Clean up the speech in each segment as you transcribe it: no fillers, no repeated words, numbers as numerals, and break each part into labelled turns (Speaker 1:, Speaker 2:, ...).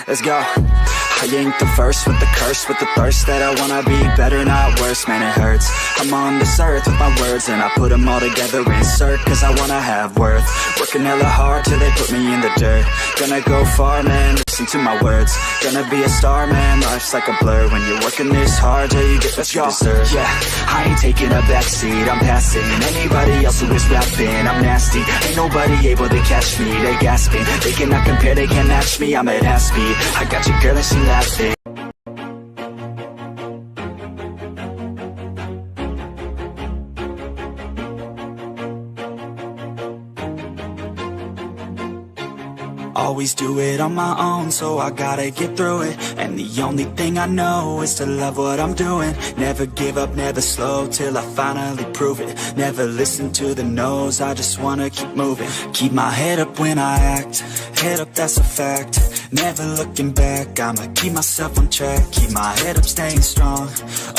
Speaker 1: let's go. I ain't the first with the curse, with the thirst that I wanna be better, not worse, man it hurts. I'm on this earth with my words and I put them all together, insert, cause I wanna have worth. Working hella hard till they put me in the dirt. Gonna go far, man, listen to my words. Gonna be a star, man, life's like a blur. When you're working this hard till you get what you deserve. Yeah, I ain't taking a backseat, I'm passing anybody else who is rapping. I'm nasty, ain't nobody able to catch me. They gasping, they cannot compare, they can't match me. I'm at half speed, I got your girl and she laughing. Always do it on my own, so I gotta get through it. And the only thing I know is to love what I'm doing. Never give up, never slow, till I finally prove it. Never listen to the no's, I just wanna keep moving. Keep my head up when I act, head up, that's a fact. Never looking back, I'ma keep myself on track. Keep my head up, staying strong,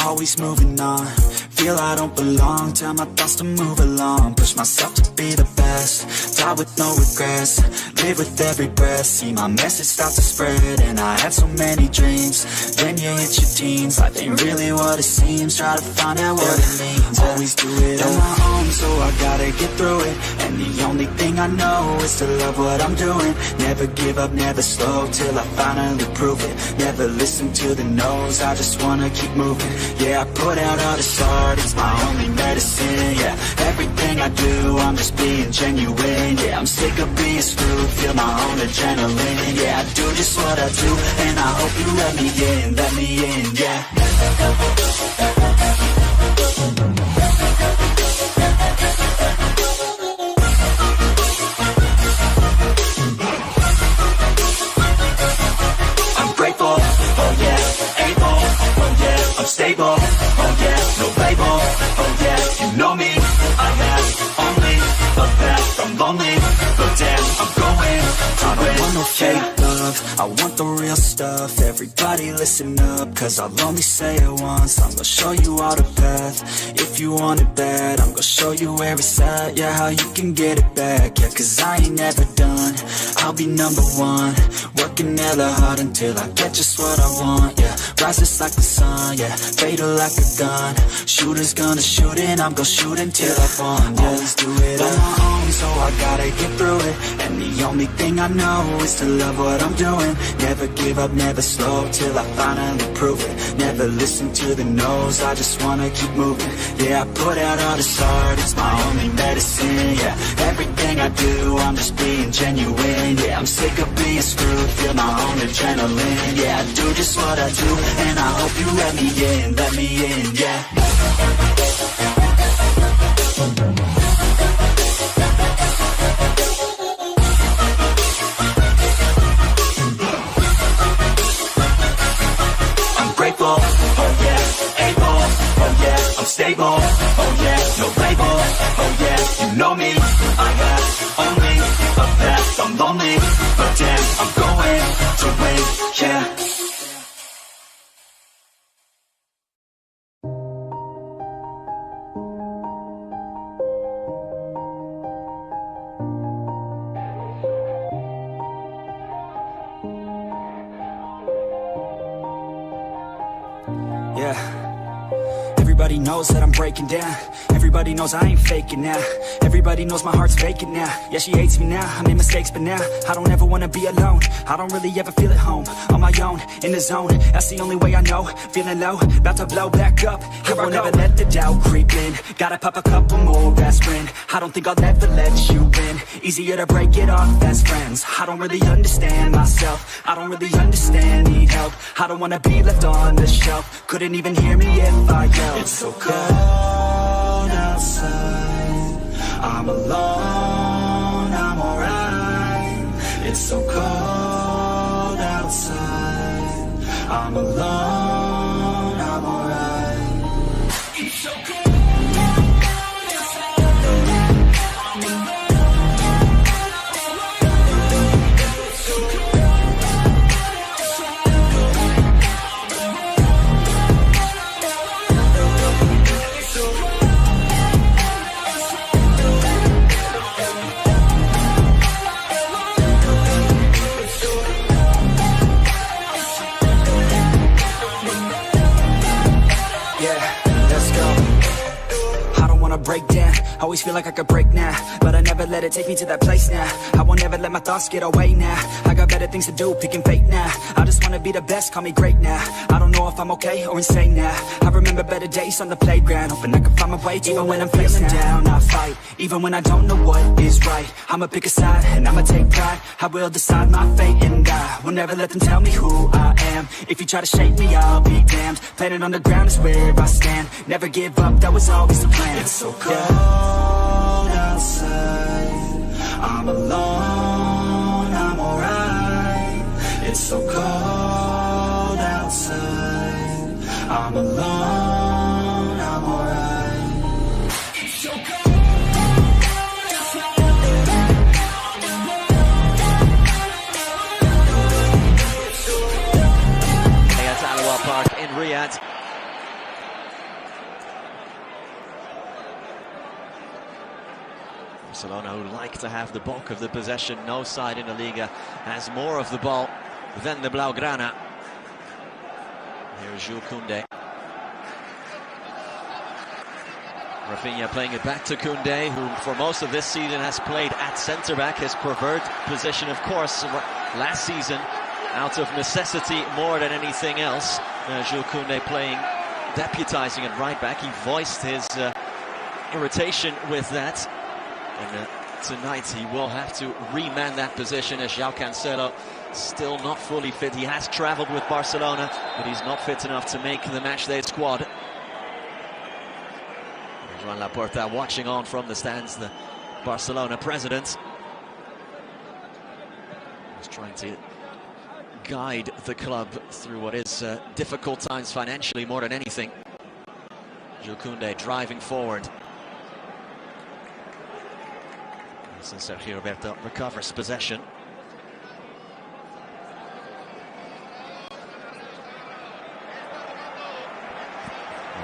Speaker 1: always moving on. Feel I don't belong, tell my thoughts to move along. Push myself to be the best, die with no regrets. Live with every breath, see my message start to spread. And I had so many dreams, then you hit your teens. Life ain't really what it seems, try to find out what it means. Always do it on my own, so I gotta get through it. And the only thing I know is to love what I'm doing. Never give up, never slow, till I finally prove it. Never listen to the no's, I just wanna keep moving. Yeah, I put out all this art, it's my only medicine. Yeah, everything I do, I'm just being genuine. Yeah, I'm sick of being screwed, feel my own adrenaline. Yeah, I do just what I do, and I hope you let me in, yeah. I'm grateful, oh yeah, able, oh yeah, I'm stable, oh yeah, no label, oh yeah, you know me, I have only a path, I'm lonely, but damn, I'm going to win. I don't want no fake love, I want the real stuff. Everybody listen up, cause I'll only say it once. I'm gonna show you all the path, if you want it bad. I'm gonna show you where it's at, yeah, how you can get it back. Yeah, cause I ain't never done, I'll be number one. Working hella hard until I get just what I want, yeah. Rises like the sun, yeah, fatal like a gun. Shooters gonna shoot and I'm gonna shoot until I won, yeah. Always do it on my own, so I gotta get through it. And the only thing I know is to love what I'm doing. Never give up, never slow, till I finally prove it. Never listen to the no's, I just wanna keep moving. Yeah, I put out all this art, it's my only medicine. Yeah, everything I do, I'm just being genuine. Yeah, I'm sick of being screwed, feel my own adrenaline. Yeah, I do just what I do, and I hope you let me in, yeah. Grateful, oh yeah, able, oh yeah, I'm stable, oh yeah, no label, oh yeah, you know me, I have only a path, I'm lonely, but damn, I'm going to win, yeah. Yeah, everybody knows that I'm breaking down. Everybody knows I ain't faking now. Everybody knows my heart's vacant now. Yeah, she hates me now, I made mistakes, but now I don't ever wanna be alone. I don't really ever feel at home, on my own, in the zone. That's the only way I know, feeling low, about to blow back up. I won't ever let the doubt creep in. Gotta pop a couple more aspirin. I don't think I'll ever let you in. Easier to break it off best friends. I don't really understand myself, I don't really understand, need help. I don't wanna be left on the shelf. Couldn't even hear me if I yelled. It's so cold outside, I'm alone, I'm alright. It's so cold outside, I'm alone, I'm alright. It's so cold. Always feel like I could break now, but I never let it take me to that place now. I won't ever let my thoughts get away now. I got better things to do, picking fate now. I just wanna be the best, call me great now. I don't know if I'm okay or insane now. I remember better days on the playground, hoping I can find my way even when I'm feeling down. I fight, even when I don't know what is right. I'ma pick a side, and I'ma take pride. I will decide my fate, and I will never let them tell me who I am. If you try to shake me, I'll be damned. Planet on the ground is where I stand. Never give up, that was always the plan. It's so cold outside, I'm alone, I'm alright. It's so cold outside, I'm alone, I'm alright. It's so cold.
Speaker 2: Park in Riyadh. Barcelona, who like to have the bulk of the possession. No side in the Liga has more of the ball than the Blaugrana. Here's Jules Koundé. Rafinha playing it back to Koundé, who for most of this season has played at centre-back, his preferred position, of course, last season. Out of necessity more than anything else. Jules Koundé playing, deputizing at right back. He voiced his irritation with that. And tonight he will have to reman that position as João Cancelo still not fully fit. He has travelled with Barcelona, but he's not fit enough to make the matchday squad. Joan Laporta watching on from the stands, the Barcelona president. He's trying to guide the club through what is difficult times financially more than anything. Jules Koundé driving forward. And Sergio Roberto recovers possession.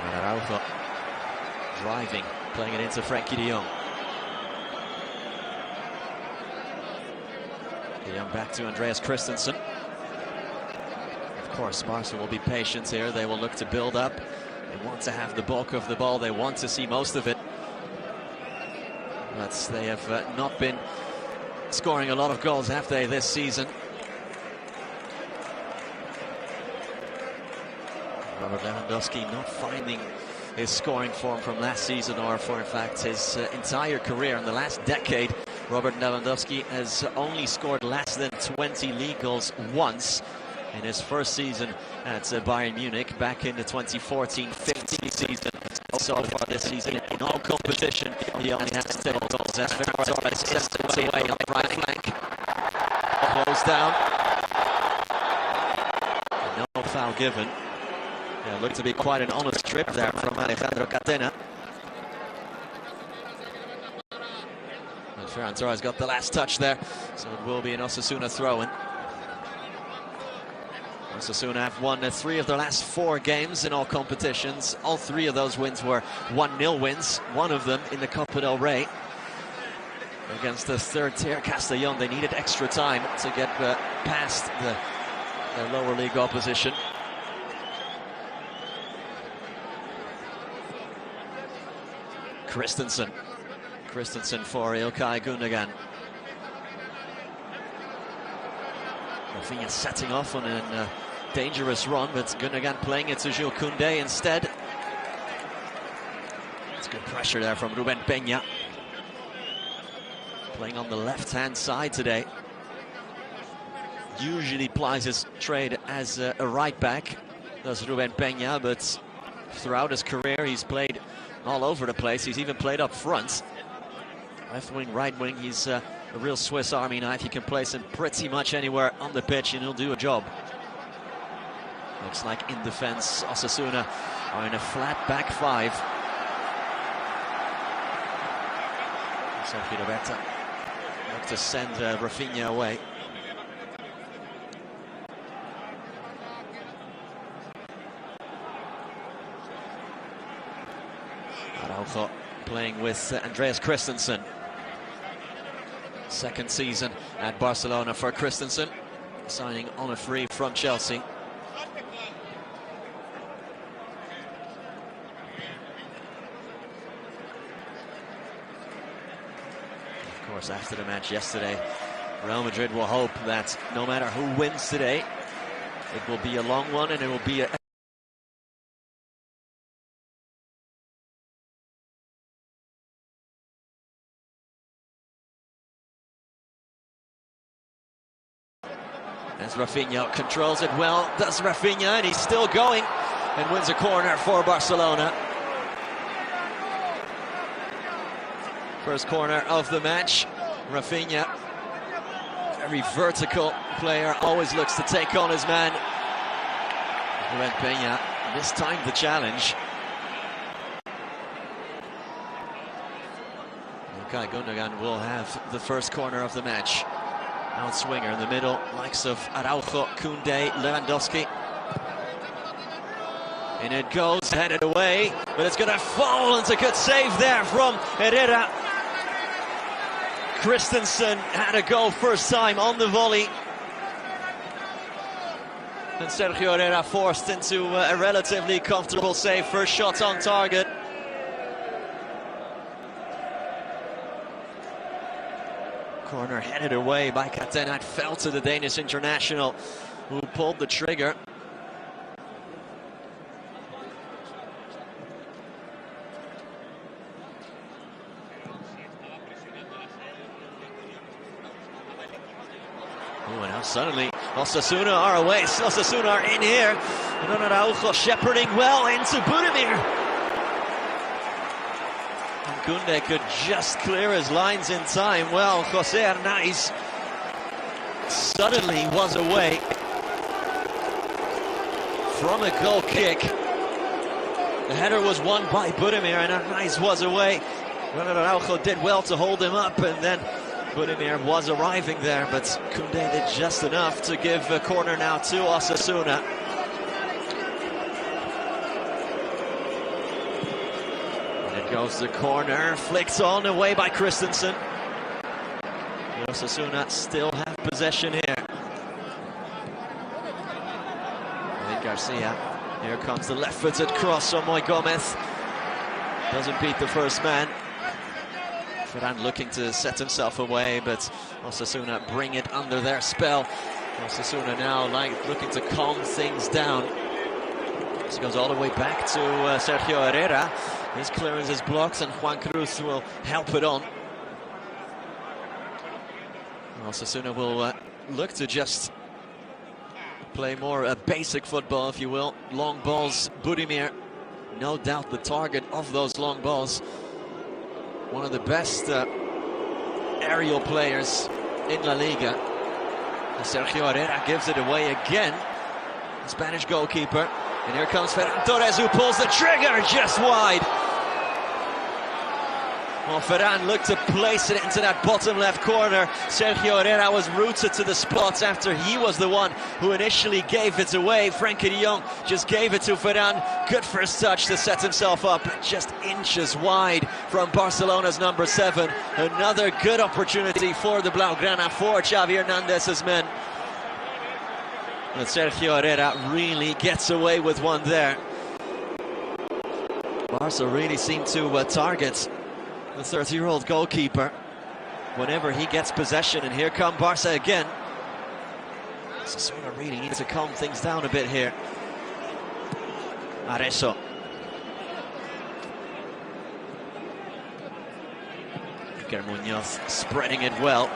Speaker 2: And Araujo driving, playing it into Frenkie de Jong. De Jong back to Andreas Christensen. Of course, Barca will be patient here. They will look to build up. They want to have the bulk of the ball. They want to see most of it. But they have not been scoring a lot of goals, have they, this season? Robert Lewandowski not finding his scoring form from last season, or for, in fact, his entire career. In the last decade, Robert Lewandowski has only scored less than 20 league goals once. In his first season at Bayern Munich back in the 2014-15 season. So far this season in all competition, he only has 10 goals. As Ferran Torres sends it away on the right flank. Closed down. No foul given. Yeah, looked to be quite an honest trip there from Alejandro Catena. And Ferran Torres got the last touch there, so it will be an Osasuna throw-in. Osasuna have won 3 of their last 4 games in all competitions. All 3 of those wins were 1-0 wins. One of them in the Copa del Rey against the third tier Castellón. They needed extra time to get past their lower league opposition. Christensen for Ilkay Gundogan. Rafinha setting off on a dangerous run, but Gundogan playing it to Jules Koundé instead. It's good pressure there from Ruben Peña. Playing on the left-hand side today. Usually plies his trade as a right back, does Ruben Peña, but throughout his career he's played all over the place. He's even played up front. Left wing, right wing, he's a real Swiss Army knife. You can place him pretty much anywhere on the pitch and he'll do a job. Looks like in defense, Osasuna are in a flat back 5. Sergio Roberto look to send Rafinha away. Araujo playing with Andreas Christensen. Second season at Barcelona for Christensen, signing on a free from Chelsea. course, after the match yesterday, Real Madrid will hope that no matter who wins today, it will be a long one and it will be a as Rafinha controls it well, does Rafinha, and he's still going and wins a corner for Barcelona. First corner of the match. Rafinha, very vertical player, always looks to take on his man. Ruben Peña mistimed the challenge. Okay, Gundogan will have the first corner of the match. Outswinger in the middle, likes of Araujo, Koundé, Lewandowski. And it goes, headed away, but it's going to fall. It's a good save there from Herrera. Christensen had a go first time on the volley. And Sergio Herrera forced into a relatively comfortable save. First shot on target. Corner headed away by Catenat, fell to the Danish international who pulled the trigger. Oh, and now suddenly Osasuna are away. Osasuna are in here. And then Araujo shepherding well into Budimir. Koundé could just clear his lines in time. Well, Jose Arnaiz suddenly was away from a goal kick. The header was won by Budimir and Arnaiz was away. Ronald Araujo did well to hold him up, and then Budimir was arriving there, but Koundé did just enough to give a corner now to Osasuna. Goes the corner, flicked on away by Christensen. Osasuna still have possession here. David Garcia. Here comes the left-footed cross from Moy Gomez. Doesn't beat the first man. Ferran looking to set himself away, but Osasuna bring it under their spell. Osasuna now looking to calm things down. This goes all the way back to Sergio Herrera. His clearance is blocked and Juan Cruz will help it on. Osasuna will look to just play more basic football, if you will. Long balls, Budimir, no doubt the target of those long balls. One of the best aerial players in La Liga. And Sergio Herrera gives it away again. The Spanish goalkeeper. And here comes Ferran Torres, who pulls the trigger just wide. Well, Ferran looked to place it into that bottom left corner. Sergio Herrera was rooted to the spot after he was the one who initially gave it away. Frenkie de Jong just gave it to Ferran. Good first touch to set himself up, just inches wide from Barcelona's number 7. Another good opportunity for the Blaugrana, for Xavi Hernandez's men. And Sergio Herrera really gets away with one there. Barca really seem to target the 30-year-old goalkeeper whenever he gets possession, and here come Barca again. Osasuna really needs to calm things down a bit here. Arezzo. Iker Munoz spreading it well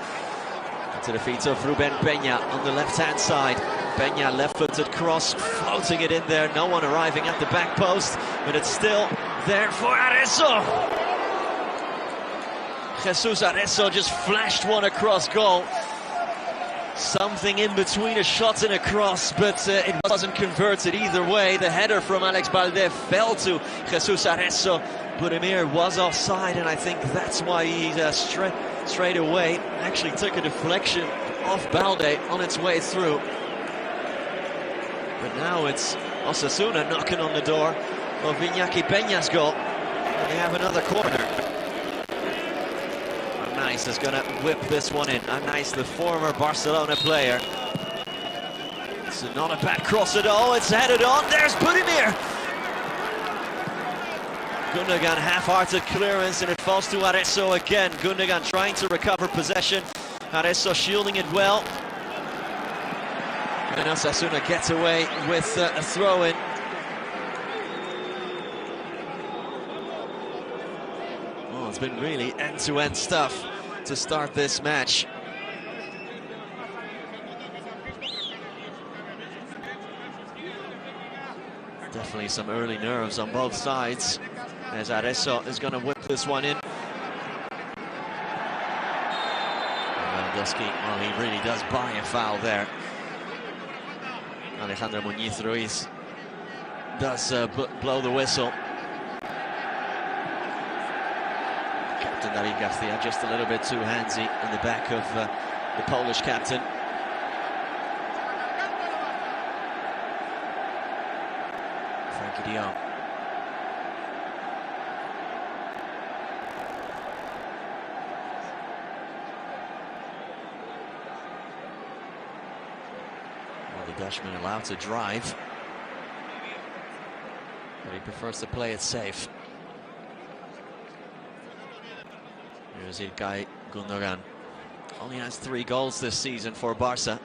Speaker 2: to the feet of Ruben Peña on the left-hand side. Peña left-footed cross, floating it in there. No one arriving at the back post, but it's still there for Arezzo. Jesus Arezzo just flashed one across goal. Something in between a shot and a cross, but it wasn't converted either way. The header from Alex Balde fell to Jesus Arezzo. Budimir was offside, and I think that's why he straight away actually took a deflection off Balde on its way through. But now it's Osasuna knocking on the door of Iñaki Peña's goal, and they have another corner. Arnaiz is going to whip this one in. Arnaiz, the former Barcelona player. It's not a bad cross at all. It's headed on. There's Budimir. Gundogan, half-hearted clearance, and it falls to Arezzo again. Gundogan trying to recover possession. Arezzo shielding it well. And Osasuna gets away with a throw-in. Oh, it's been really end-to-end stuff to start this match. Definitely some early nerves on both sides, as Arezzo is going to whip this one in. Lewandowski, well, he really does buy a foul there. Alejandro Muñiz Ruiz does blow the whistle. Captain David Garcia just a little bit too handsy in the back of the Polish captain. Frankie de Jong. Well, the Dutchman allowed to drive, but he prefers to play it safe. Here's Ilkay Gundogan. Only has 3 goals this season for Barca.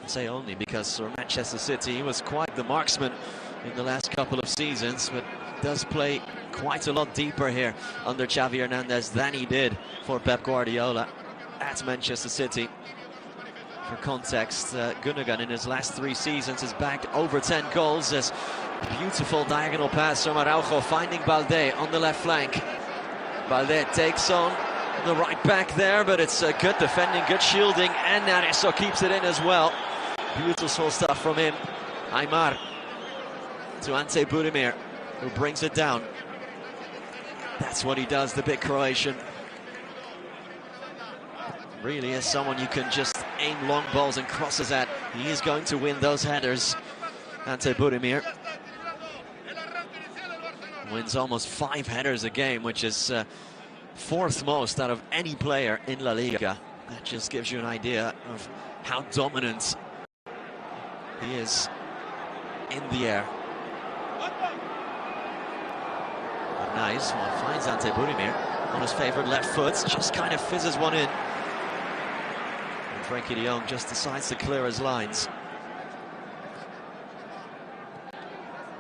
Speaker 2: I say only because for Manchester City he was quite the marksman in the last couple of seasons, but does play quite a lot deeper here under Xavi Hernandez than he did for Pep Guardiola at Manchester City. For context, Gundogan in his last 3 seasons has bagged over 10 goals. As a beautiful diagonal pass from Araujo, finding Balde on the left flank. Balde takes on the right back there, but it's good defending, good shielding, and Arezzo keeps it in as well. Beautiful stuff from him. Aymar to Ante Budimir, who brings it down. That's what he does, the big Croatian. Really is someone you can just aim long balls and crosses at. He is going to win those headers. Ante Budimir wins almost 5 headers a game, which is 4th most out of any player in La Liga. That just gives you an idea of how dominant he is in the air. But nice, well, finds Ante Budimir on his favourite left foot, just kind of fizzes one in. And Frankie de Jong just decides to clear his lines.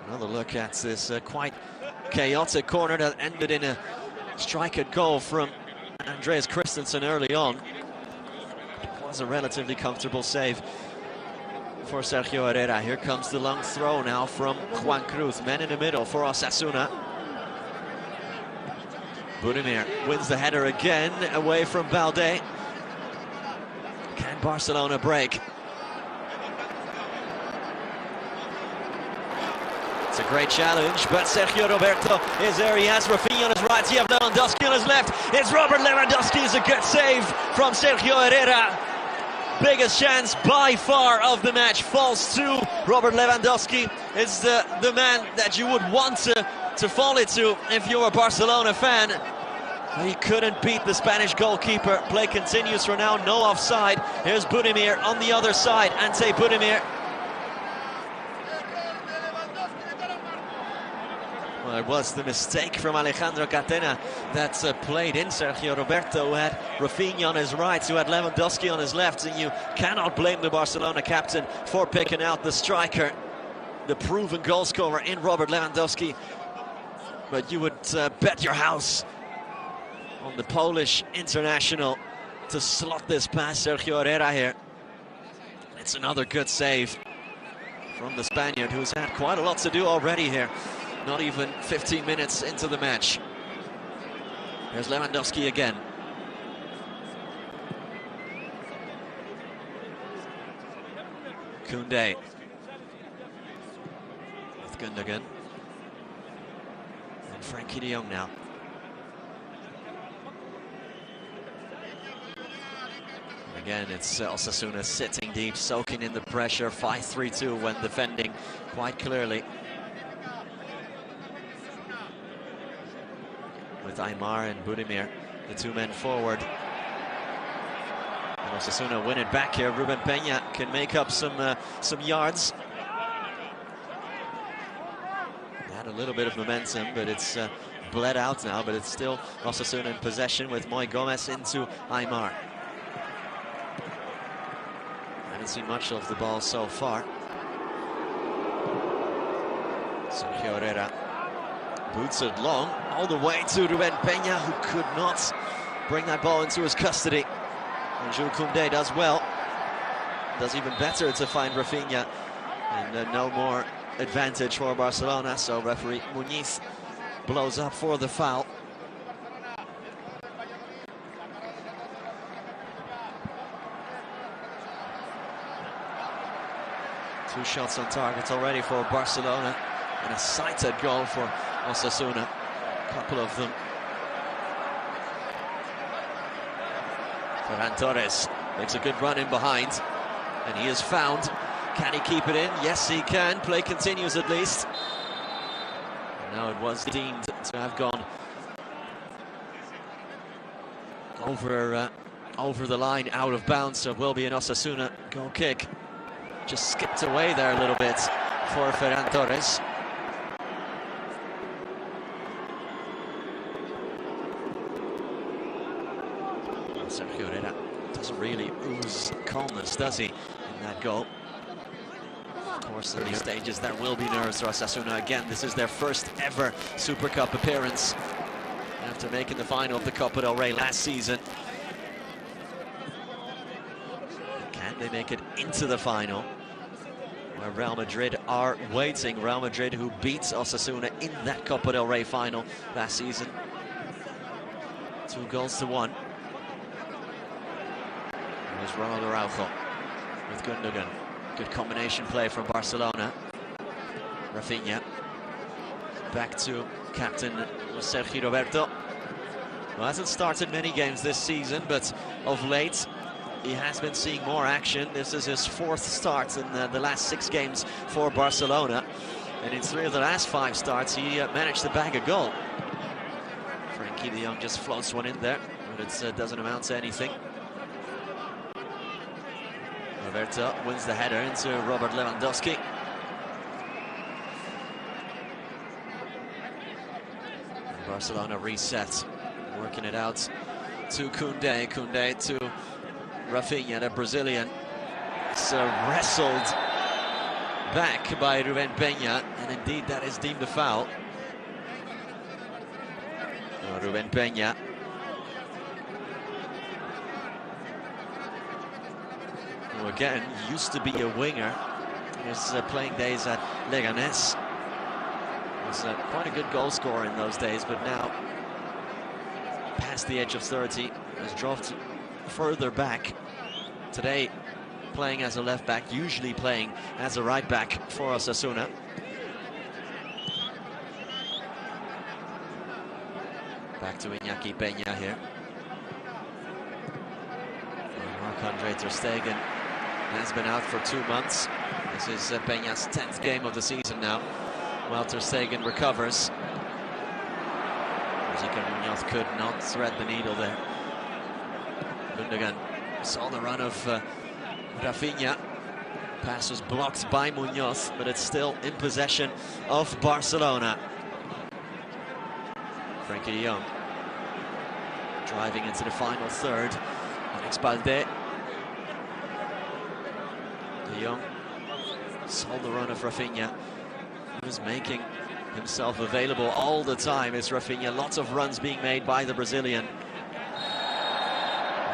Speaker 2: Another look at this quite chaotic corner that ended in a striker goal from Andreas Christensen early on. It was a relatively comfortable save for Sergio Herrera. Here comes the long throw now from Juan Cruz. Men in the middle for Osasuna. Budimir wins the header again away from Balde. Can Barcelona break? It's a great challenge, but Sergio Roberto is there. He has Rafinha on his right, he has Lewandowski on his left. It's Robert Lewandowski. Is a good save from Sergio Herrera. Biggest chance by far of the match falls to Robert Lewandowski. It's the man that you would want to fall it to if you're a Barcelona fan. He couldn't beat the Spanish goalkeeper. Play continues for now, no offside. Here's Budimir on the other side. Ante Budimir. Well, it was the mistake from Alejandro Catena that played in Sergio Roberto, who had Rafinha on his right, who had Lewandowski on his left, and you cannot blame the Barcelona captain for picking out the striker, the proven goal scorer in Robert Lewandowski. But you would bet your house on the Polish international to slot this past Sergio Herrera here. It's another good save from the Spaniard, who's had quite a lot to do already here. Not even 15 minutes into the match. There's Lewandowski again. Koundé with Gundogan. And Frankie de Jong now. Again, it's Osasuna sitting deep, soaking in the pressure. 5-3-2 when defending quite clearly. With Aymar and Budimir, the 2 men forward. And Osasuna win it back here. Ruben Peña can make up some yards. Had a little bit of momentum, but it's bled out now, but it's still Osasuna in possession with Moi Gomez into Aymar. Haven't seen much of the ball so far. Sergio Herrera boots it long, all the way to Ruben Peña, who could not bring that ball into his custody. And Jules Koundé does well. Does even better to find Rafinha. And no more advantage for Barcelona, so referee Muniz blows up for the foul. Two shots on target already for Barcelona, and a sighted goal for Osasuna. A couple of them. Ferran Torres makes a good run in behind, and he is found. Can he keep it in? Yes, he can. Play continues at least. Now it was deemed to have gone over the line, out of bounds, so it will be an Osasuna goal kick. Just skipped away there a little bit for Ferran Torres. Sergio Herrera doesn't really ooze calmness, does he, in that goal? Of course, in these stages there will be nerves for Osasuna. Again, this is their first ever Super Cup appearance after making the final of the Copa del Rey last season. Can they make it into the final, where Real Madrid are waiting? Real Madrid, who beats Osasuna in that Copa del Rey final last season. 2-1. There's Ronald Araujo with Gundogan. Good combination play from Barcelona. Rafinha back to captain Sergi Roberto, who hasn't started many games this season, but of late he has been seeing more action. This is his 4th start in the last 6 games for Barcelona, and in 3 of the last 5 starts he managed to bag a goal. Frankie de Jong just floats one in there, but it doesn't amount to anything. Roberto wins the header into Robert Lewandowski. And Barcelona reset, working it out to Koundé. Koundé to Rafinha, the Brazilian. It's wrestled back by Ruben Peña, and indeed that is deemed a foul. Ruben Peña. Who again used to be a winger. He was playing days at Leganés. Was quite a good goal scorer in those days, but now past the age of 30 has dropped further back. Today playing as a left back, usually playing as a right back for Osasuna. Back to Iñaki Peña here. Marc-Andre ter Stegen has been out for 2 months. This is Peña's 10th game of the season now, while ter Stegen recovers. Muñoz could not thread the needle there. Gundogan saw the run of Rafinha. Pass was blocked by Muñoz, but it's still in possession of Barcelona. Frankie de Jong driving into the final third. Alex Balde. De Jong saw the run of Rafinha. He was making himself available all the time. It's Rafinha. Lots of runs being made by the Brazilian.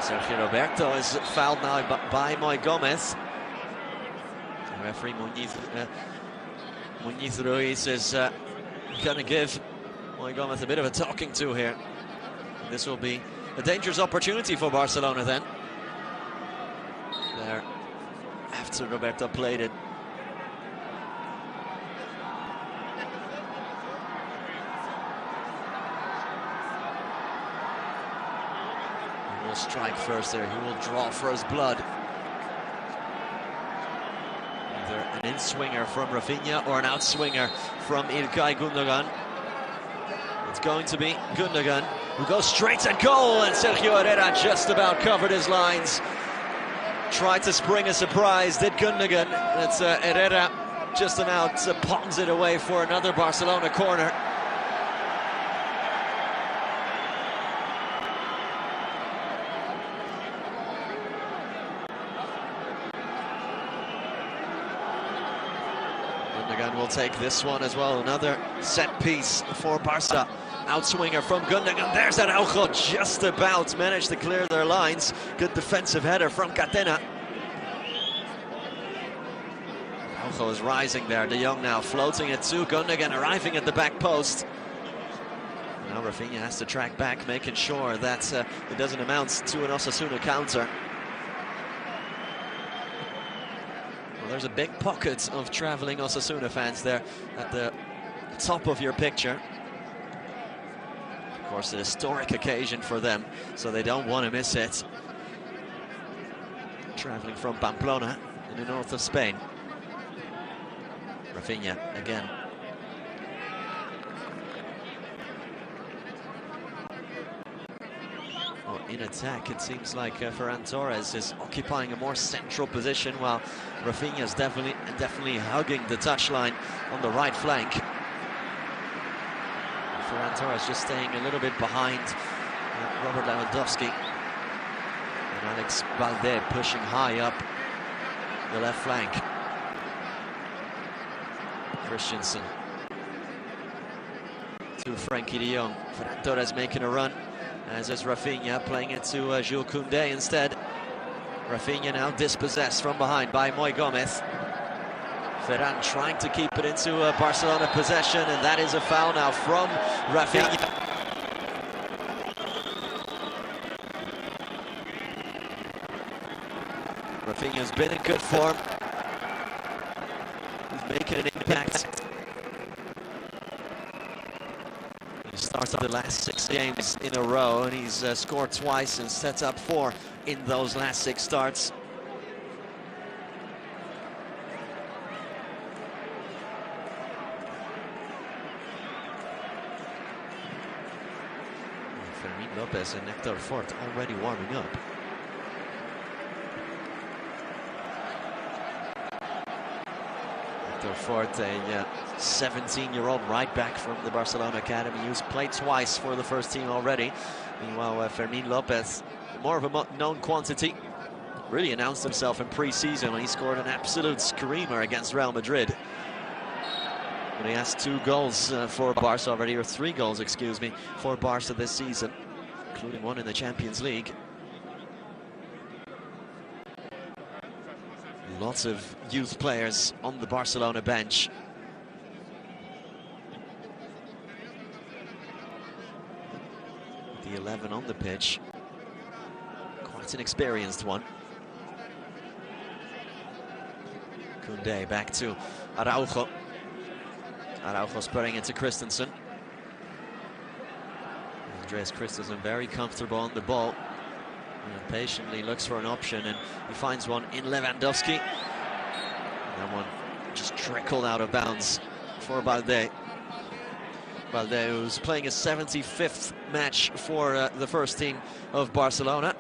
Speaker 2: Sergio Roberto is fouled now by Moi Gomez. The referee Muniz Ruiz is going to give Moi Gomez a bit of a talking to here. This will be a dangerous opportunity for Barcelona then. There, after Roberto played it. He will strike first there. He will draw for his blood. Either an in-swinger from Rafinha or an out-swinger from İlkay Gundogan. It's going to be Gundogan, who goes straight at goal, and Sergio Herrera just about covered his lines. Tried to spring a surprise, did Gundogan. It's Herrera just about palms it away for another Barcelona corner. Gundogan will take this one as well. Another set piece for Barca. Outswinger from Gundogan. There's Araujo, just about managed to clear their lines. Good defensive header from Catena. Araujo is rising there. De Jong now floating it to Gundogan, arriving at the back post. Now Rafinha has to track back, making sure that it doesn't amount to an Osasuna counter. Well, there's a big pocket of travelling Osasuna fans there at the top of your picture. Of course, an historic occasion for them, so they don't want to miss it. Travelling from Pamplona in the north of Spain. Rafinha again. Well, in attack, it seems like Ferran Torres is occupying a more central position, while Rafinha is definitely hugging the touchline on the right flank. Ferran Torres just staying a little bit behind Robert Lewandowski. And Alex Balde pushing high up the left flank. Christensen to Frankie de Jong. Ferran Torres making a run, as is Rafinha, playing it to Jules Koundé instead. Rafinha now dispossessed from behind by Moi Gomez. Ferran trying to keep it into Barcelona possession, and that is a foul now from Rafinha. Rafinha's been in good form. He's making an impact. He starts the last 6 games in a row, and he's scored twice and set up 4 in those last 6 starts. Fermín López and Héctor Fort already warming up. Héctor Fort, a 17-year-old right back from the Barcelona academy, who's played twice for the first team already. Meanwhile, Fermín López, more of a known quantity, really announced himself in pre-season when he scored an absolute screamer against Real Madrid. But he has 2 goals for Barca already, or 3 goals, excuse me, for Barca this season, including 1 in the Champions League. Lots of youth players on the Barcelona bench. The 11 on the pitch, quite an experienced one. Koundé back to Araujo. Araujo spreading it to Christensen. Andreas Christensen very comfortable on the ball. And patiently looks for an option, and he finds one in Lewandowski. And that one just trickled out of bounds for Balde. Balde, who's playing his 75th match for the first team of Barcelona.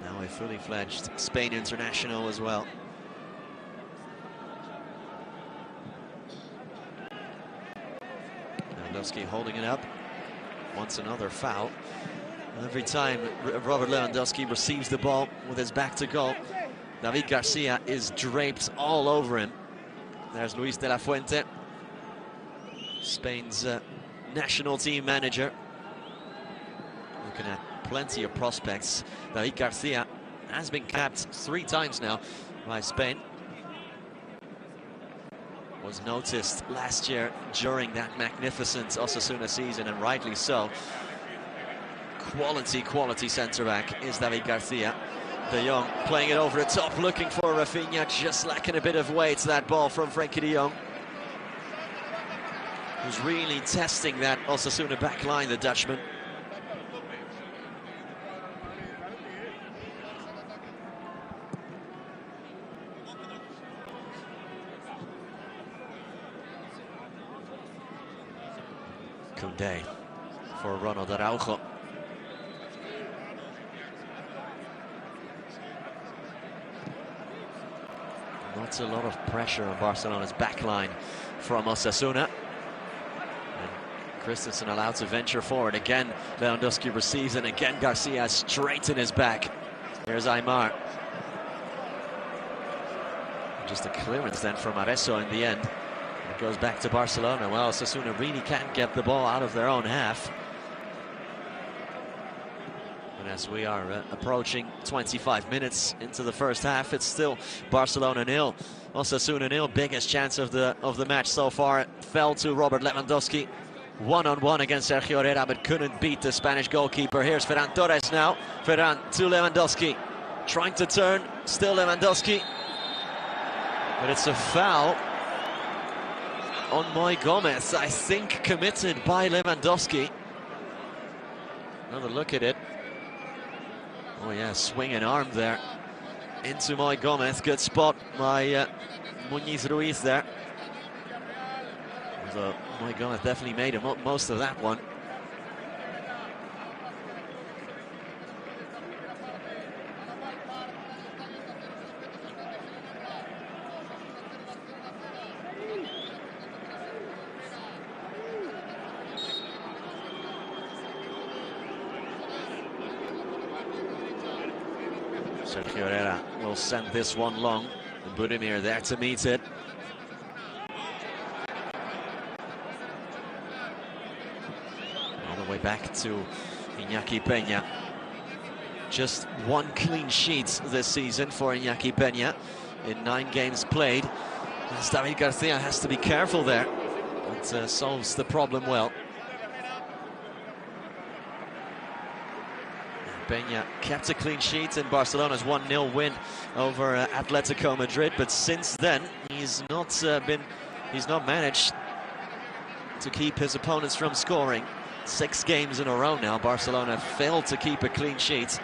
Speaker 2: Now a fully fledged Spain international as well. Lewandowski holding it up, wants another foul. Every time Robert Lewandowski receives the ball with his back to goal, David Garcia is draped all over him. There's Luis de la Fuente, Spain's national team manager. Looking at plenty of prospects. David Garcia has been capped 3 times now by Spain. Was noticed last year during that magnificent Osasuna season, and rightly so. Quality centre-back is David Garcia. De Jong playing it over the top, looking for Rafinha, just lacking a bit of weight. That ball from Frankie de Jong, who's really testing that Osasuna back line, the Dutchman. Koundé for Ronald Araujo. Not a lot of pressure on Barcelona's backline from Osasuna. And Christensen allowed to venture forward. Again, Lewandowski receives, and again Garcia straight in his back. Here's Aymar. Just a clearance then from Arezzo in the end. It goes back to Barcelona. Well, Osasuna really can't get the ball out of their own half. And as we are approaching 25 minutes into the first half, it's still Barcelona 0, Osasuna 0. Biggest chance of the match so far fell to Robert Lewandowski. One-on-one against Sergio Herrera, but couldn't beat the Spanish goalkeeper. Here's Ferran Torres now. Ferran to Lewandowski. Trying to turn, still Lewandowski. But it's a foul on Moi Gomez, I think committed by Lewandowski. Another look at it. Oh yeah, swinging arm there into Moi Gomez. Good spot by Muñiz Ruiz there. So Moi Gomez definitely made most of that one. Sergio Herrera will send this one long. And Budimir there to meet it. All the way back to Iñaki Peña. Just one clean sheet this season for Iñaki Peña in 9 games played. As David Garcia has to be careful there. It solves the problem well. Peña kept a clean sheet in Barcelona's 1-0 win over Atletico Madrid, but since then he's not managed to keep his opponents from scoring. 6 games in a row now, Barcelona failed to keep a clean sheet.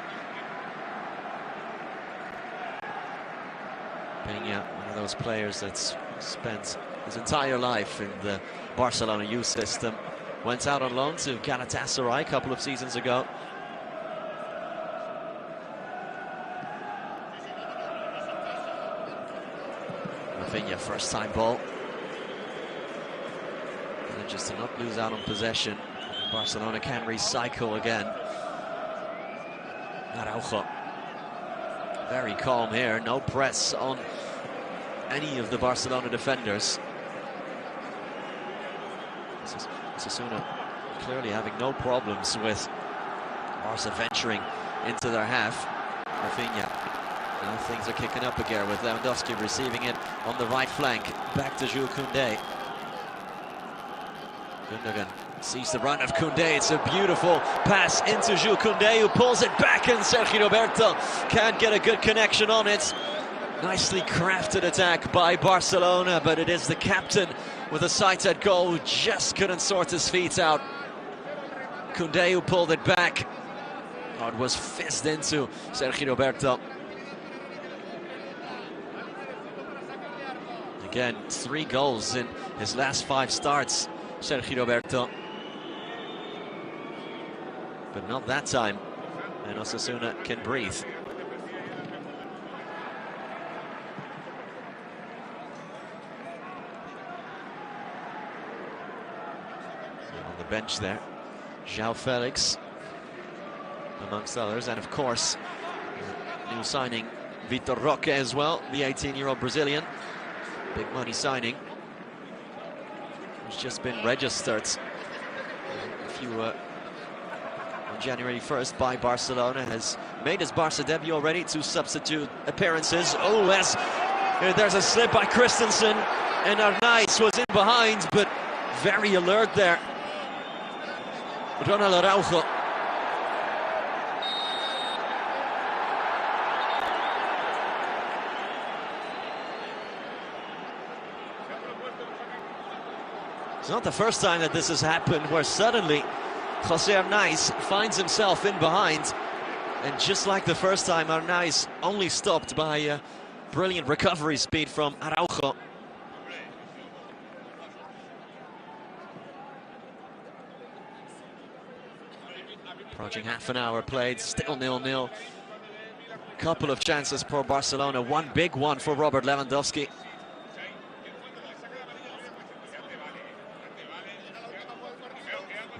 Speaker 2: Peña, one of those players that's spent his entire life in the Barcelona youth system, went out on loan to Galatasaray a couple of seasons ago. Rafinha, first time ball. And just to not lose out on possession. Barcelona can recycle again. Araujo. Very calm here, no press on any of the Barcelona defenders. Osasuna clearly having no problems with Barca venturing into their half. Rafinha. Now things are kicking up again with Lewandowski receiving it on the right flank. Back to Jules Koundé. Gundogan sees the run of Koundé. It's a beautiful pass into Jules Koundé, who pulls it back, and Sergio Roberto can't get a good connection on it. Nicely crafted attack by Barcelona, but it is the captain with a sight at goal who just couldn't sort his feet out. Koundé who pulled it back. Oh, it was fizzed into Sergio Roberto. Again, 3 goals in his last 5 starts, Sergio Roberto. But not that time, and Osasuna can breathe. On the bench there, João Felix, amongst others, and of course, new signing Vitor Roque as well, the 18-year-old Brazilian. Big money signing, who's just been registered on January 1st by Barcelona, has made his Barca debut already, 2 substitute appearances. Oh, there's a slip by Christensen, and Arnaiz was in behind, but very alert there. Ronald Araujo. It's not the first time that this has happened, where suddenly Jose Arnaiz finds himself in behind, and just like the first time, Arnaiz only stopped by brilliant recovery speed from Araujo. Approaching half an hour played, still 0-0. Couple of chances for Barcelona, one big one for Robert Lewandowski.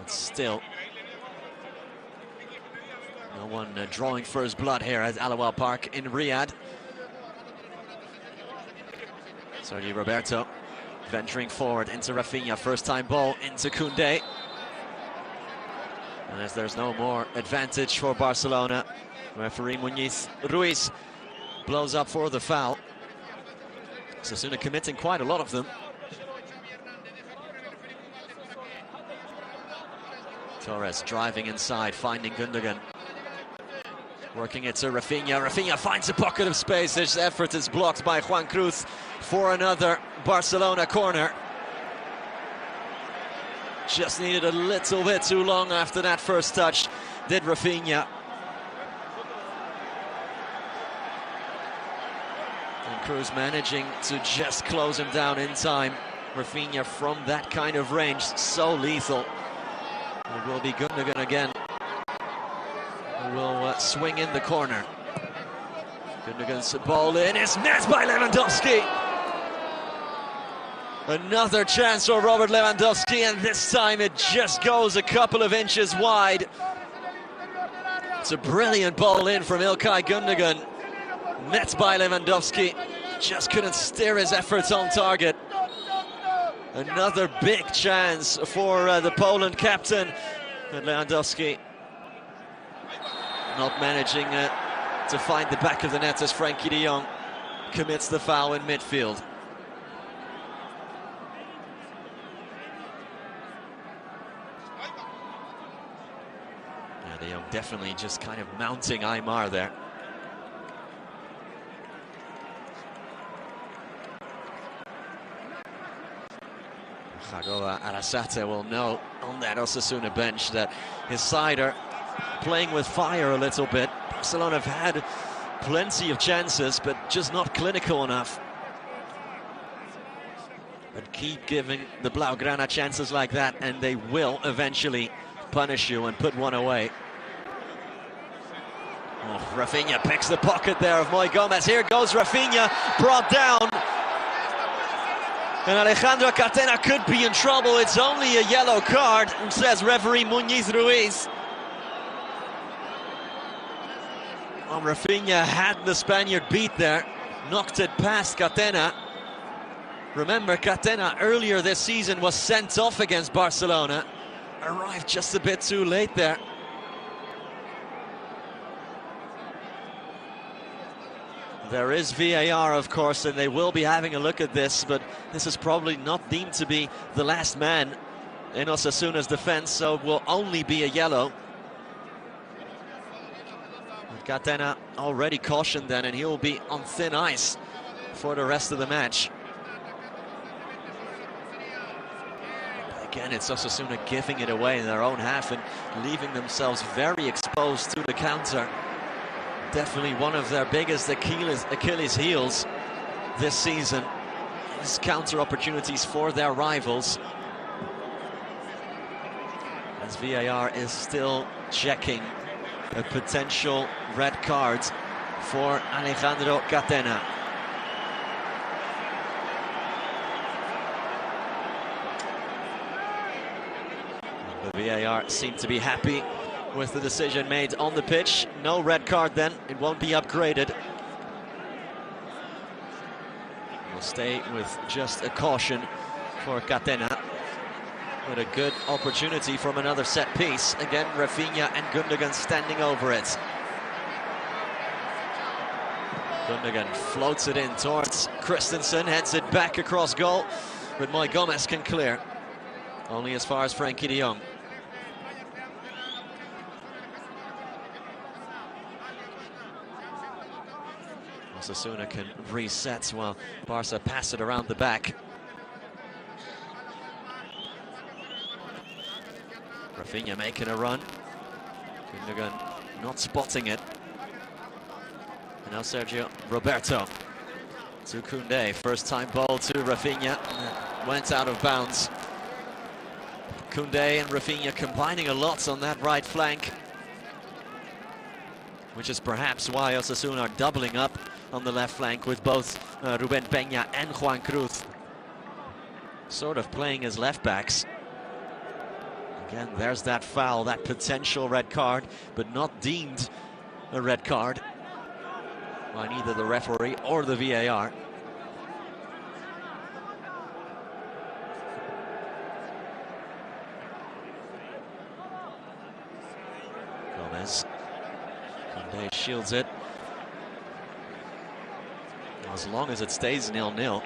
Speaker 2: Still, no one drawing for his blood here at Al Awwal Park in Riyadh. Sergio Roberto venturing forward into Rafinha, first time ball into Koundé. And as there's no more advantage for Barcelona, referee Muñiz Ruiz blows up for the foul. Osasuna committing quite a lot of them. Torres driving inside, finding Gundogan. Working it to Rafinha. Rafinha finds a pocket of space. This effort is blocked by Juan Cruz for another Barcelona corner. Just needed a little bit too long after that first touch, did Rafinha. And Cruz managing to just close him down in time. Rafinha from that kind of range, so lethal. It will be Gundogan again, who will swing in the corner. Gundogan's ball in, it's met by Lewandowski. Another chance for Robert Lewandowski, and this time it just goes a couple of inches wide. It's a brilliant ball in from İlkay Gundogan. Met by Lewandowski, just couldn't steer his efforts on target. Another big chance for the Poland captain, and Lewandowski not managing to find the back of the net as Frankie de Jong commits the foul in midfield. Yeah, de Jong definitely just kind of mounting Aymar there. Jagoa Arrasate will know on that Osasuna bench that his side are playing with fire a little bit. Barcelona have had plenty of chances, but just not clinical enough. But keep giving the Blaugrana chances like that, and they will eventually punish you and put one away. Oh, Rafinha picks the pocket there of Moi Gomez. Here goes Rafinha, brought down. And Alejandro Catena could be in trouble. It's only a yellow card, says referee Muñiz Ruiz. Oh, Rafinha had the Spaniard beat there, knocked it past Catena. Remember, Catena earlier this season was sent off against Barcelona. Arrived just a bit too late there. There is VAR, of course, and they will be having a look at this, but this is probably not deemed to be the last man in Osasuna's defense, so it will only be a yellow. Catena already cautioned then, and he will be on thin ice for the rest of the match. But again, it's Osasuna giving it away in their own half and leaving themselves very exposed to the counter. Definitely one of their biggest Achilles heels this season is counter opportunities for their rivals. As VAR is still checking a potential red card for Alejandro Catena. The VAR seemed to be happy with the decision made on the pitch. No red card then, it won't be upgraded. We'll stay with just a caution for Catena. With a good opportunity from another set piece. Again, Rafinha and Gundogan standing over it. Gundogan floats it in towards Christensen, heads it back across goal, but Moi Gomez can clear. Only as far as Frankie de Jong. Osasuna can reset while Barca pass it around the back. Rafinha making a run. Gundogan not spotting it. And now Sergio Roberto to Koundé. First time ball to Rafinha. Went out of bounds. Koundé and Rafinha combining a lot on that right flank, which is perhaps why Osasuna are doubling up on the left flank with both Ruben Peña and Juan Cruz sort of playing as left backs. Again, there's that foul, that potential red card, but not deemed a red card by neither the referee or the VAR. as Koundé shields it. As long as it stays 0-0,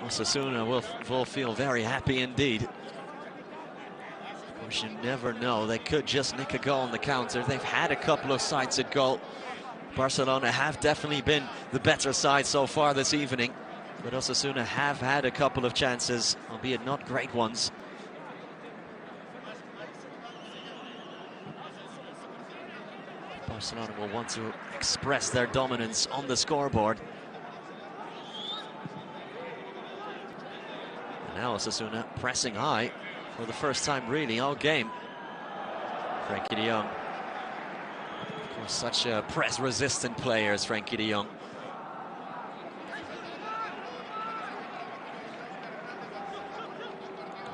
Speaker 2: Osasuna will feel very happy indeed. Of course, you never know. They could just nick a goal on the counter. They've had a couple of sights at goal. Barcelona have definitely been the better side so far this evening, but Osasuna have had a couple of chances, albeit not great ones. Barcelona will want to express their dominance on the scoreboard. And now Osasuna pressing high for the first time really all game. Frenkie de Jong. Of course, such a press-resistant player as Frenkie de Jong.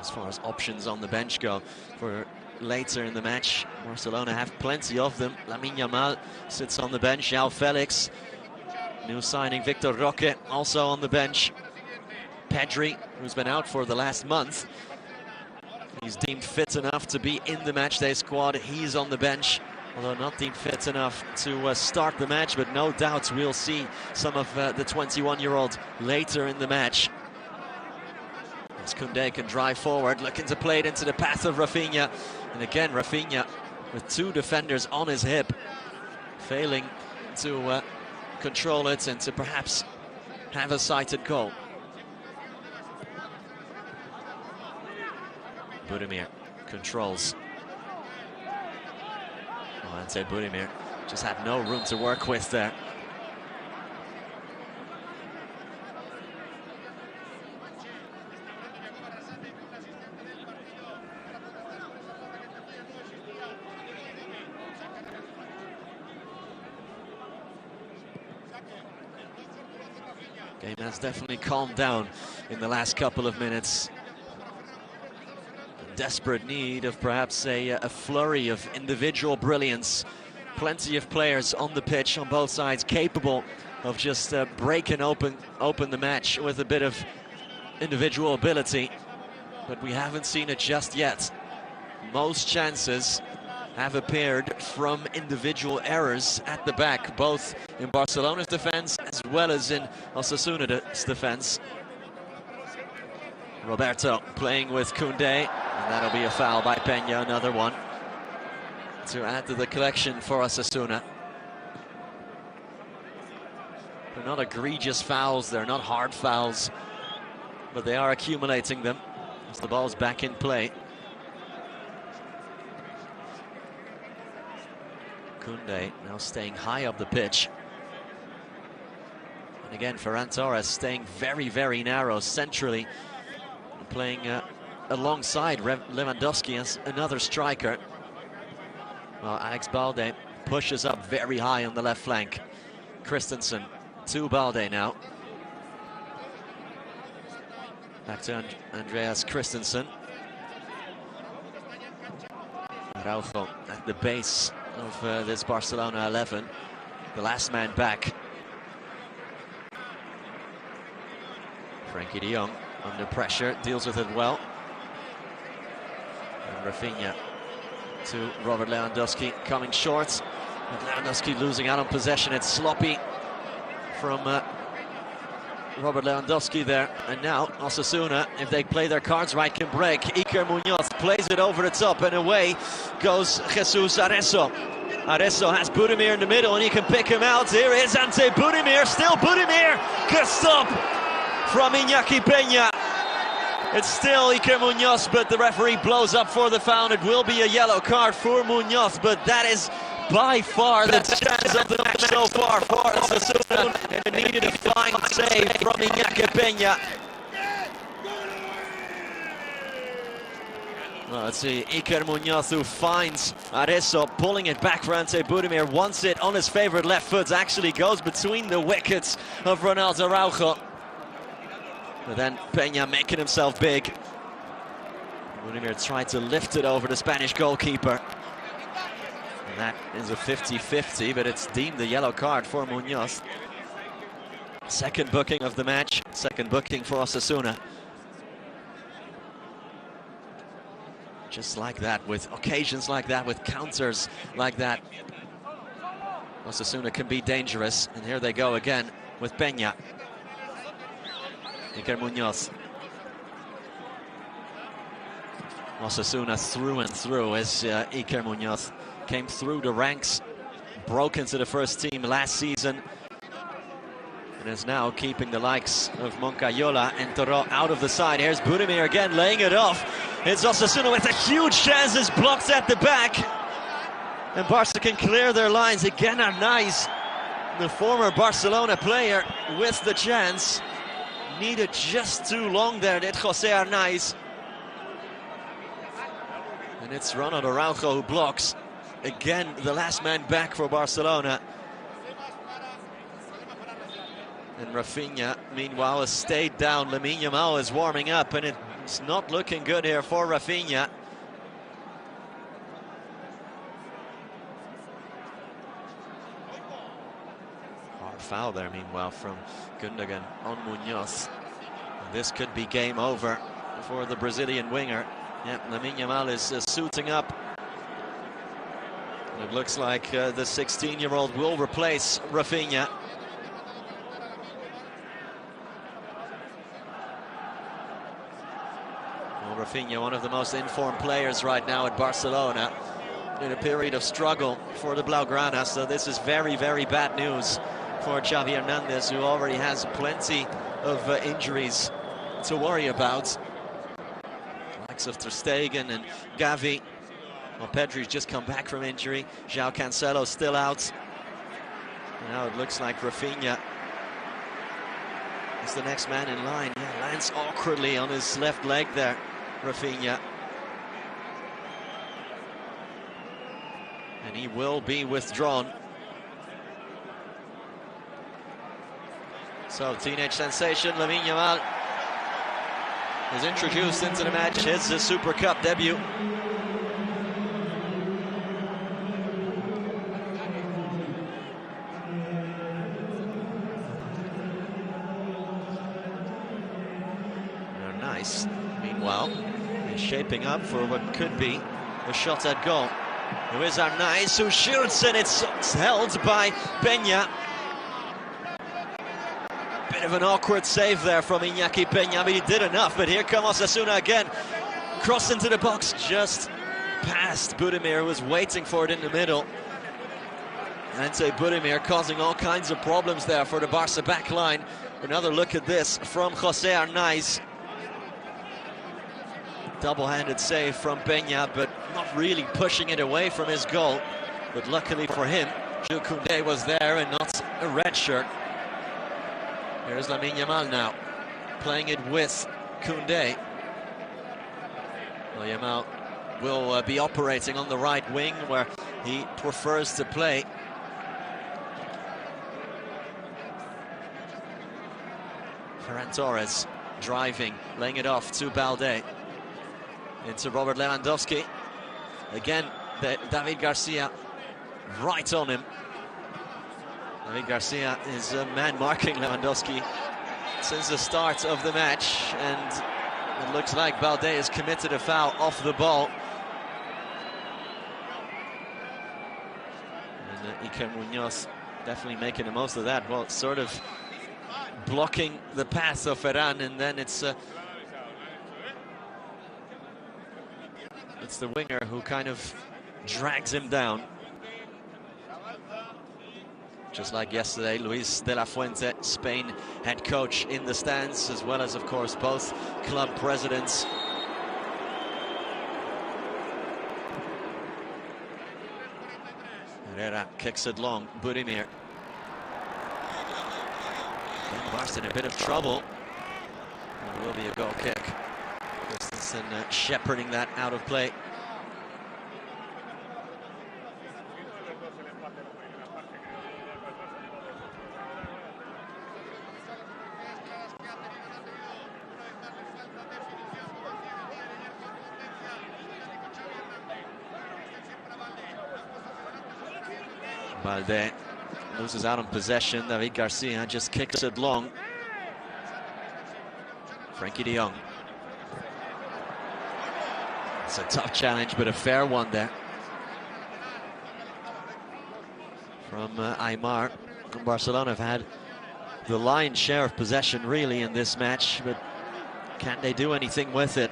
Speaker 2: As far as options on the bench go for later in the match, Barcelona have plenty of them. Lamine Yamal sits on the bench. João Felix, new signing Victor Roque, also on the bench. Pedri, who's been out for the last month, he's deemed fit enough to be in the matchday squad. He's on the bench, although not deemed fit enough to start the match, but no doubt we'll see some of the 21-year-old later in the match. As Koundé can drive forward, looking to play it into the path of Rafinha. And again, Rafinha with two defenders on his hip, failing to control it and to perhaps have a sighted goal. Budimir controls. Oh, Ante Budimir just had no room to work with there. Game has definitely calmed down in the last couple of minutes. Desperate need of perhaps a flurry of individual brilliance. Plenty of players on the pitch on both sides capable of just breaking open the match with a bit of individual ability, but we haven't seen it just yet. Most chances have appeared from individual errors at the back, both in Barcelona's defense as well as in Osasuna's defense. Roberto playing with Koundé, and that'll be a foul by Peña, another one to add to the collection for Osasuna. They're not egregious fouls, they're not hard fouls, but they are accumulating them as the ball's back in play. Koundé now staying high up the pitch. And again, Ferran Torres staying very, very narrow centrally, playing alongside Lewandowski as another striker. Well, Alex Balde pushes up very high on the left flank. Christensen to Balde now. Back to Andreas Christensen. Araujo at the base of this Barcelona 11. The last man back. Frenkie de Jong under pressure, deals with it well. And Rafinha to Robert Lewandowski, coming short. But Lewandowski losing out on possession. It's sloppy from Robert Lewandowski there. And now Osasuna, if they play their cards right, can break. Iker Munoz plays it over the top, and away goes Jesus Arezzo. Arezzo has Budimir in the middle, and he can pick him out. Here is Ante Budimir, still Budimir. Good stop from Iñaki Peña. It's still Iker Munoz, but the referee blows up for the foul. It will be a yellow card for Munoz, but that is by far the chance of the match so far for Osasuna, and it needed a fine save from Iñaki Peña. Well, let's see, Iker Munoz who finds Arezzo, pulling it back for Ante Budimir, wants it on his favorite left foot, actually goes between the wickets of Ronaldo Araujo. But then Peña making himself big. Budimir tried to lift it over the Spanish goalkeeper. And that is a 50-50, but it's deemed a yellow card for Munoz. Second booking of the match, second booking for Osasuna. just like that, with occasions like that, with counters like that, Osasuna can be dangerous. And here they go again with Peña. Iker Muñoz. Osasuna through and through as Iker Muñoz came through the ranks, broke into the first team last season, and is now keeping the likes of Moncayola and Toro out of the side. Here's Budimir again, laying it off. It's Osasuna with a huge chance, is blocked at the back. And Barca can clear their lines. Again, Arnaiz, the former Barcelona player, with the chance. Needed just too long there, did Jose Arnaiz. And it's Ronald Araujo who blocks. Again, the last man back for Barcelona. And Rafinha, meanwhile, has stayed down. Lamine Yamal is warming up, and it's not looking good here for Rafinha. Hard foul there, meanwhile, from Gundogan on Muñoz. And this could be game over for the Brazilian winger. Yeah, Lamine Yamal is suiting up. And it looks like the 16-year-old will replace Rafinha. Well, Rafinha, one of the most informed players right now at Barcelona, in a period of struggle for the Blaugrana. So this is very, very bad news for Xavi Hernandez, who already has plenty of injuries to worry about. Likes of Ter Stegen and Gavi. Well, Pedri's just come back from injury. João Cancelo still out. Now it looks like Rafinha is the next man in line. Yeah, lands awkwardly on his left leg there, Rafinha. And he will be withdrawn. So, teenage sensation Lamine Yamal is introduced into the match. It's his Super Cup debut. Nice. Meanwhile, he's shaping up for what could be a shot at goal. Here is Arnaiz, who shoots, and it's held by Peña. Bit of an awkward save there from Iñaki Peña, but he did enough. But here comes Osasuna again. Cross into the box, just past Budimir, who was waiting for it in the middle. Ante Budimir causing all kinds of problems there for the Barca back line. Another look at this from Jose Arnaiz. Double-handed save from Peña, but not really pushing it away from his goal. But luckily for him, Jules Koundé was there and not a red shirt. Here's Lamine Yamal now, playing it with Koundé. Well, Yamal will be operating on the right wing, where he prefers to play. Ferran Torres driving, laying it off to Balde. Into Robert Lewandowski. Again, David Garcia right on him. David Garcia is a man marking Lewandowski since the start of the match, and it looks like Balde has committed a foul off the ball. And Iker Muñoz definitely making the most of that. Well, it's sort of blocking the path of Ferran, and then it's the winger who kind of drags him down. Just like yesterday, Luis de la Fuente, Spain head coach, in the stands, as well as, of course, both club presidents. Herrera kicks it long. Budimir. Barca in a bit of trouble. It will be a goal kick. Christensen shepherding that out of play. Balde loses out on possession. David Garcia just kicks it long. Frankie de Jong. It's a tough challenge, but a fair one there from Aymar. Barcelona have had the lion's share of possession really in this match, but can they do anything with it?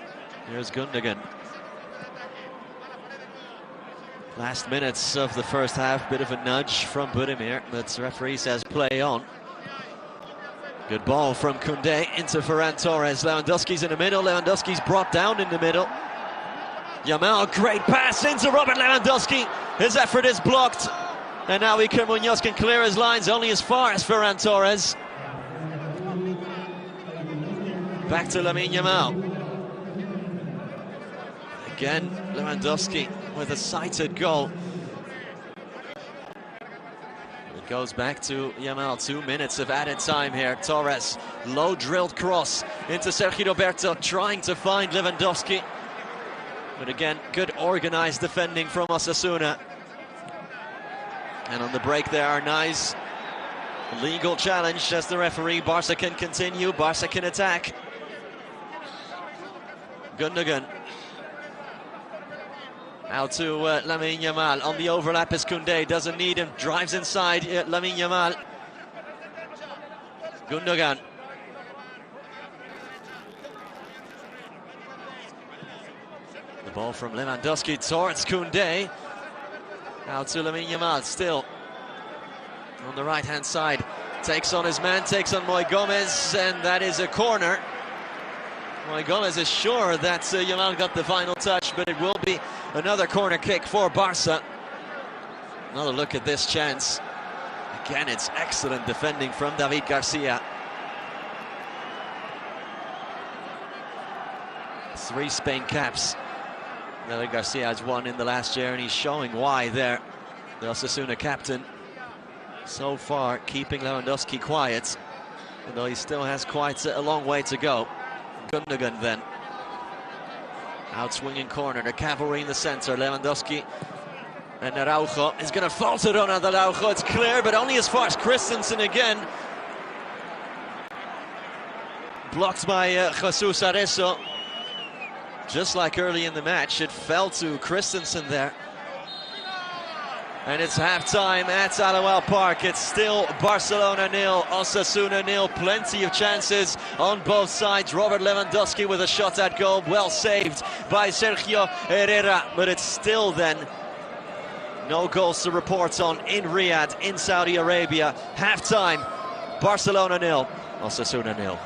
Speaker 2: Here's Gundogan. Last minutes of the first half, bit of a nudge from Budimir, but the referee says play on. Good ball from Koundé into Ferran Torres. Lewandowski's in the middle. Lewandowski's brought down in the middle. Yamal, great pass into Robert Lewandowski. His effort is blocked. And now Iker Munoz can clear his lines only as far as Ferran Torres. Back to Lamine Yamal. Again, Lewandowski with a sighted goal. It goes back to Yamal. 2 minutes of added time here. Torres, low drilled cross into Sergio Roberto, trying to find Lewandowski. But again, good organized defending from Osasuna. And on the break there, Arnaiz. Legal challenge, as the referee. Barca can continue, Barca can attack. Gundogan. Out to Lamine Yamal. On the overlap is Koundé, doesn't need him. Drives inside, Lamine Yamal. Gundogan. The ball from Lewandowski towards Koundé. Out to Lamine Yamal, still on the right-hand side. Takes on his man, takes on Moy Gomez, and that is a corner. Moy Gomez is sure that Yamal got the final touch, but it will be another corner kick for Barca. Another look at this chance. Again, it's excellent defending from David Garcia. 3 Spain caps. David Garcia has won in the last year, and he's showing why there. The Osasuna captain, so far keeping Lewandowski quiet, although he still has quite a long way to go. Gundogan then. Out swinging corner, the cavalry in the center. Lewandowski and Araujo is going to falter on Araujo. It's clear, but only as far as Christensen again. Blocked by Jesus Arezzo. Just like early in the match, it fell to Christensen there. And it's half-time at Alawal Park. It's still Barcelona 0, Osasuna 0. Plenty of chances on both sides. Robert Lewandowski with a shot at goal. Well saved by Sergio Herrera. But it's still then no goals to report on in Riyadh, in Saudi Arabia. Half-time, Barcelona 0, Osasuna 0.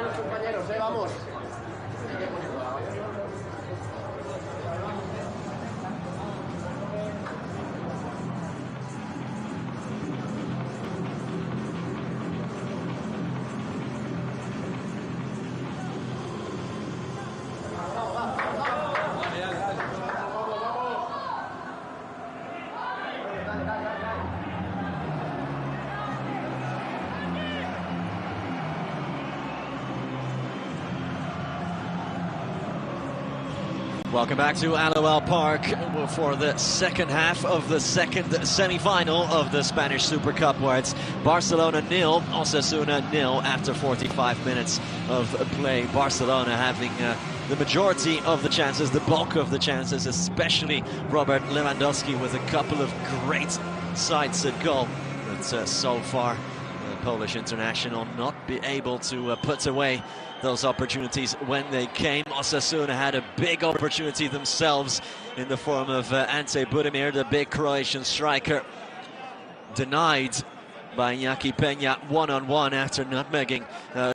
Speaker 3: los compañeros, vamos.
Speaker 2: Welcome back to LOL Park for the second half of the second semi-final of the Spanish Super Cup, where it's Barcelona 0, Osasuna 0 after 45 minutes of play. Barcelona having the majority of the chances, the bulk of the chances, especially Robert Lewandowski with a couple of great sights at goal. But so far, the Polish international not be able to put away those opportunities when they came. Osasuna had a big opportunity themselves in the form of Ante Budimir, the big Croatian striker, denied by Iñaki Peña one-on-one after nutmegging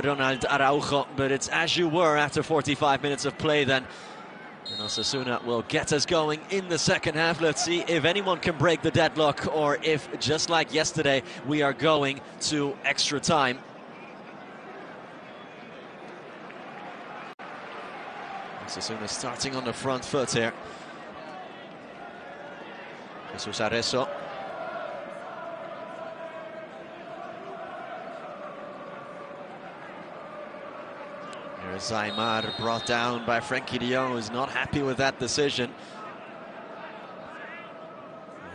Speaker 2: Ronald Araujo. But it's as you were after 45 minutes of play then. And Osasuna will get us going in the second half. Let's see if anyone can break the deadlock, or if, just like yesterday, we are going to extra time. Osasuna starting on the front foot here. Jesus Arezzo. Here's Aymar, brought down by Frenkie de Jong, who's not happy with that decision.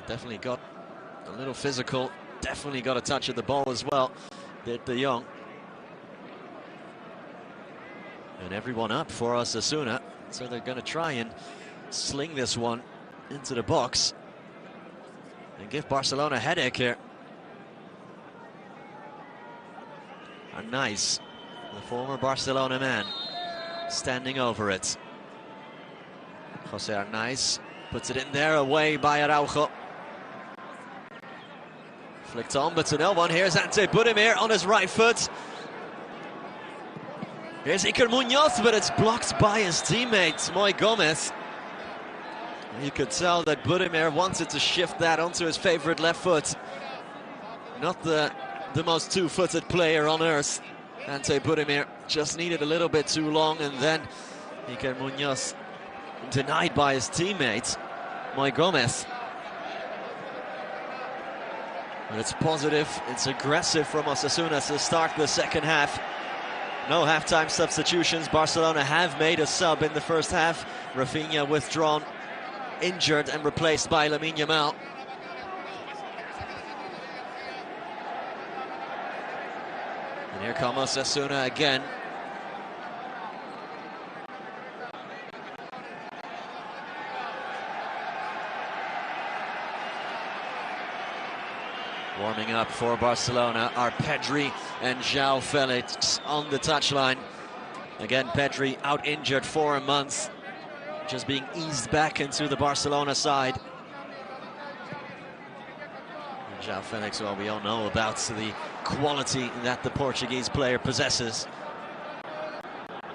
Speaker 2: Definitely got a little physical, definitely got a touch at the ball as well, did de Jong. And everyone up for Osasuna, so they're going to try and sling this one into the box and give Barcelona a headache here. Arnaiz, the former Barcelona man, standing over it. Jose Arnaiz puts it in there, away by Araujo. Flicked on, but to no one. Here's Ante Budimir on his right foot. Here's Iker Munoz, but it's blocked by his teammate, Moi Gomez. You could tell that Budimir wanted to shift that onto his favorite left foot. Not the most two-footed player on earth. Ante Budimir just needed a little bit too long, and then Iker Munoz denied by his teammate, Moi Gomez. But it's positive, it's aggressive from Osasuna to start the second half. No half-time substitutions. Barcelona have made a sub in the first half. Rafinha withdrawn, injured, and replaced by Lamine Yamal. And here comes Osasuna again. Warming up for Barcelona are Pedri and João Felix on the touchline. Again, Pedri out injured for a month, just being eased back into the Barcelona side. And João Felix, well, we all know about the quality that the Portuguese player possesses.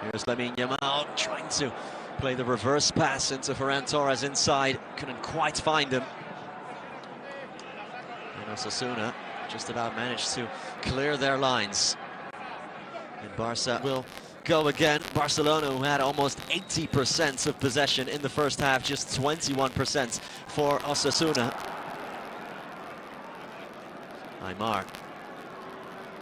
Speaker 2: Here's Lamine Yamal trying to play the reverse pass into Ferran Torres inside. Couldn't quite find him. Osasuna just about managed to clear their lines. And Barca will go again. Barcelona, who had almost 80% of possession in the first half, just 21% for Osasuna. Aymar.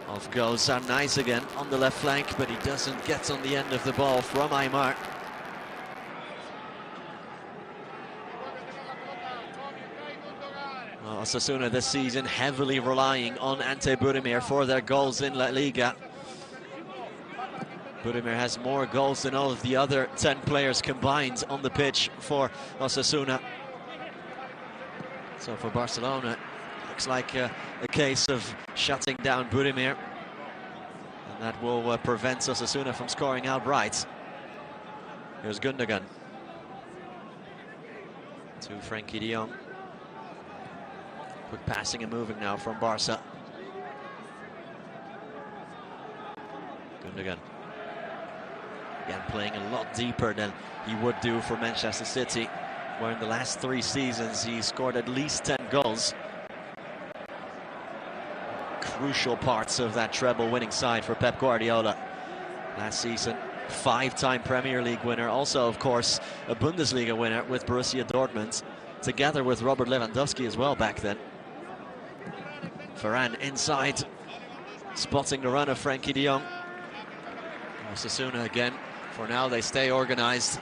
Speaker 2: Off goes Arnaiz again on the left flank, but he doesn't get on the end of the ball from Aymar. Osasuna this season heavily relying on Ante Budimir for their goals in La Liga. Budimir has more goals than all of the other 10 players combined on the pitch for Osasuna. So for Barcelona, looks like a case of shutting down Budimir. And that will prevent Osasuna from scoring outright. Here's Gundogan. To Frenkie de Jong. Quick passing and moving now from Barca. Gundogan. Again, playing a lot deeper than he would do for Manchester City, where in the last 3 seasons he scored at least 10 goals. Crucial parts of that treble winning side for Pep Guardiola last season. 5-time Premier League winner, also of course a Bundesliga winner with Borussia Dortmund, together with Robert Lewandowski as well back then. Varane inside, spotting the run of Frenkie de Jong. Osasuna again, for now they stay organised.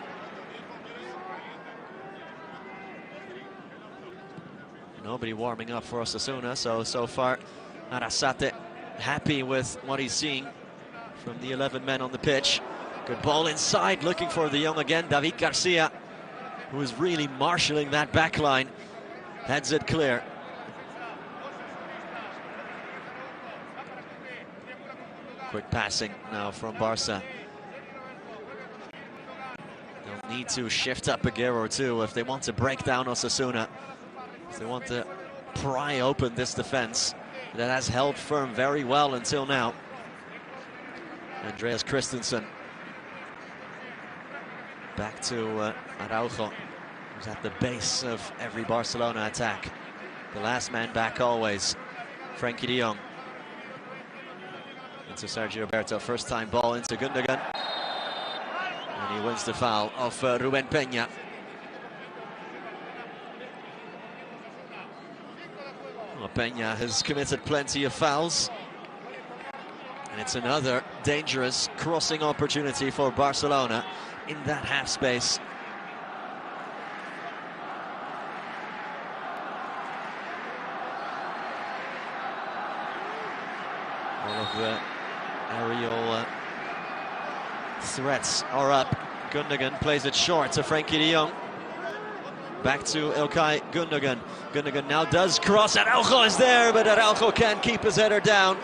Speaker 2: Nobody warming up for Osasuna, so far Arrasate happy with what he's seeing from the 11 men on the pitch. Good ball inside, looking for de Jong again. David Garcia, who is really marshalling that back line, heads it clear. Quick passing now from Barca. They'll need to shift up a gear or two if they want to break down Osasuna, if they want to pry open this defense that has held firm very well until now. Andreas Christensen back to Araujo, who's at the base of every Barcelona attack. The last man back always. Frenkie de Jong into Sergio Roberto, first time ball into Gundogan, and he wins the foul of Ruben Peña. Well, Peña has committed plenty of fouls, and it's another dangerous crossing opportunity for Barcelona in that half space. All of the aerial threats are up. Gundogan plays it short to Frenkie de Jong. Back to Ilkay Gundogan. Gundogan now does cross. Araujo is there, but Araujo can't keep his header down.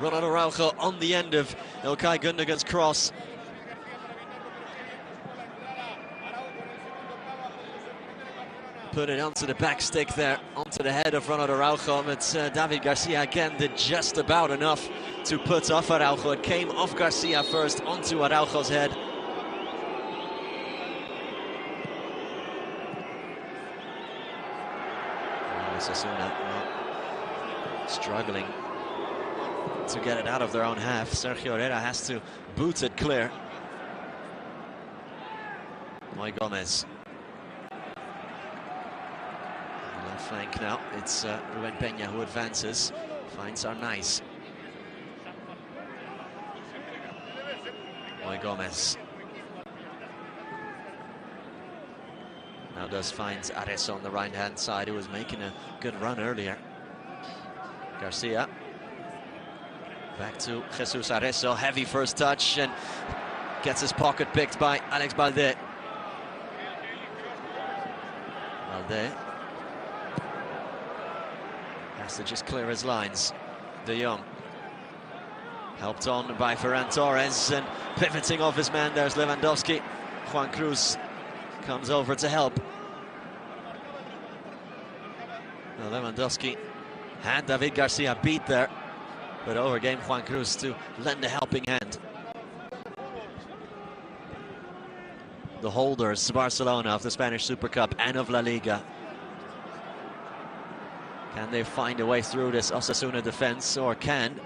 Speaker 2: Ronald Araujo on the end of Ilkay Gundogan's cross. Put it onto the back stick there, onto the head of Ronald Araujo, but David Garcia again did just about enough to put off Araujo. It came off Garcia first, onto Araujo's head. Osasuna struggling to get it out of their own half. Sergio Herrera has to boot it clear. Moy Gomez. Left flank now. It's Ruben Peña who advances. Finds Arnaiz. Moy Gomez. Now does find Ares on the right-hand side, who was making a good run earlier. Garcia. Back to Jesus Arezzo, heavy first touch, and gets his pocket picked by Alex Balde. Balde has to just clear his lines. De Jong. Helped on by Ferran Torres, and pivoting off his man, there's Lewandowski. Juan Cruz comes over to help. Now Lewandowski had David Garcia beat there, but overcame Juan Cruz to lend a helping hand. The holders, Barcelona, of the Spanish Super Cup and of La Liga. Can they find a way through this Osasuna defense, or can,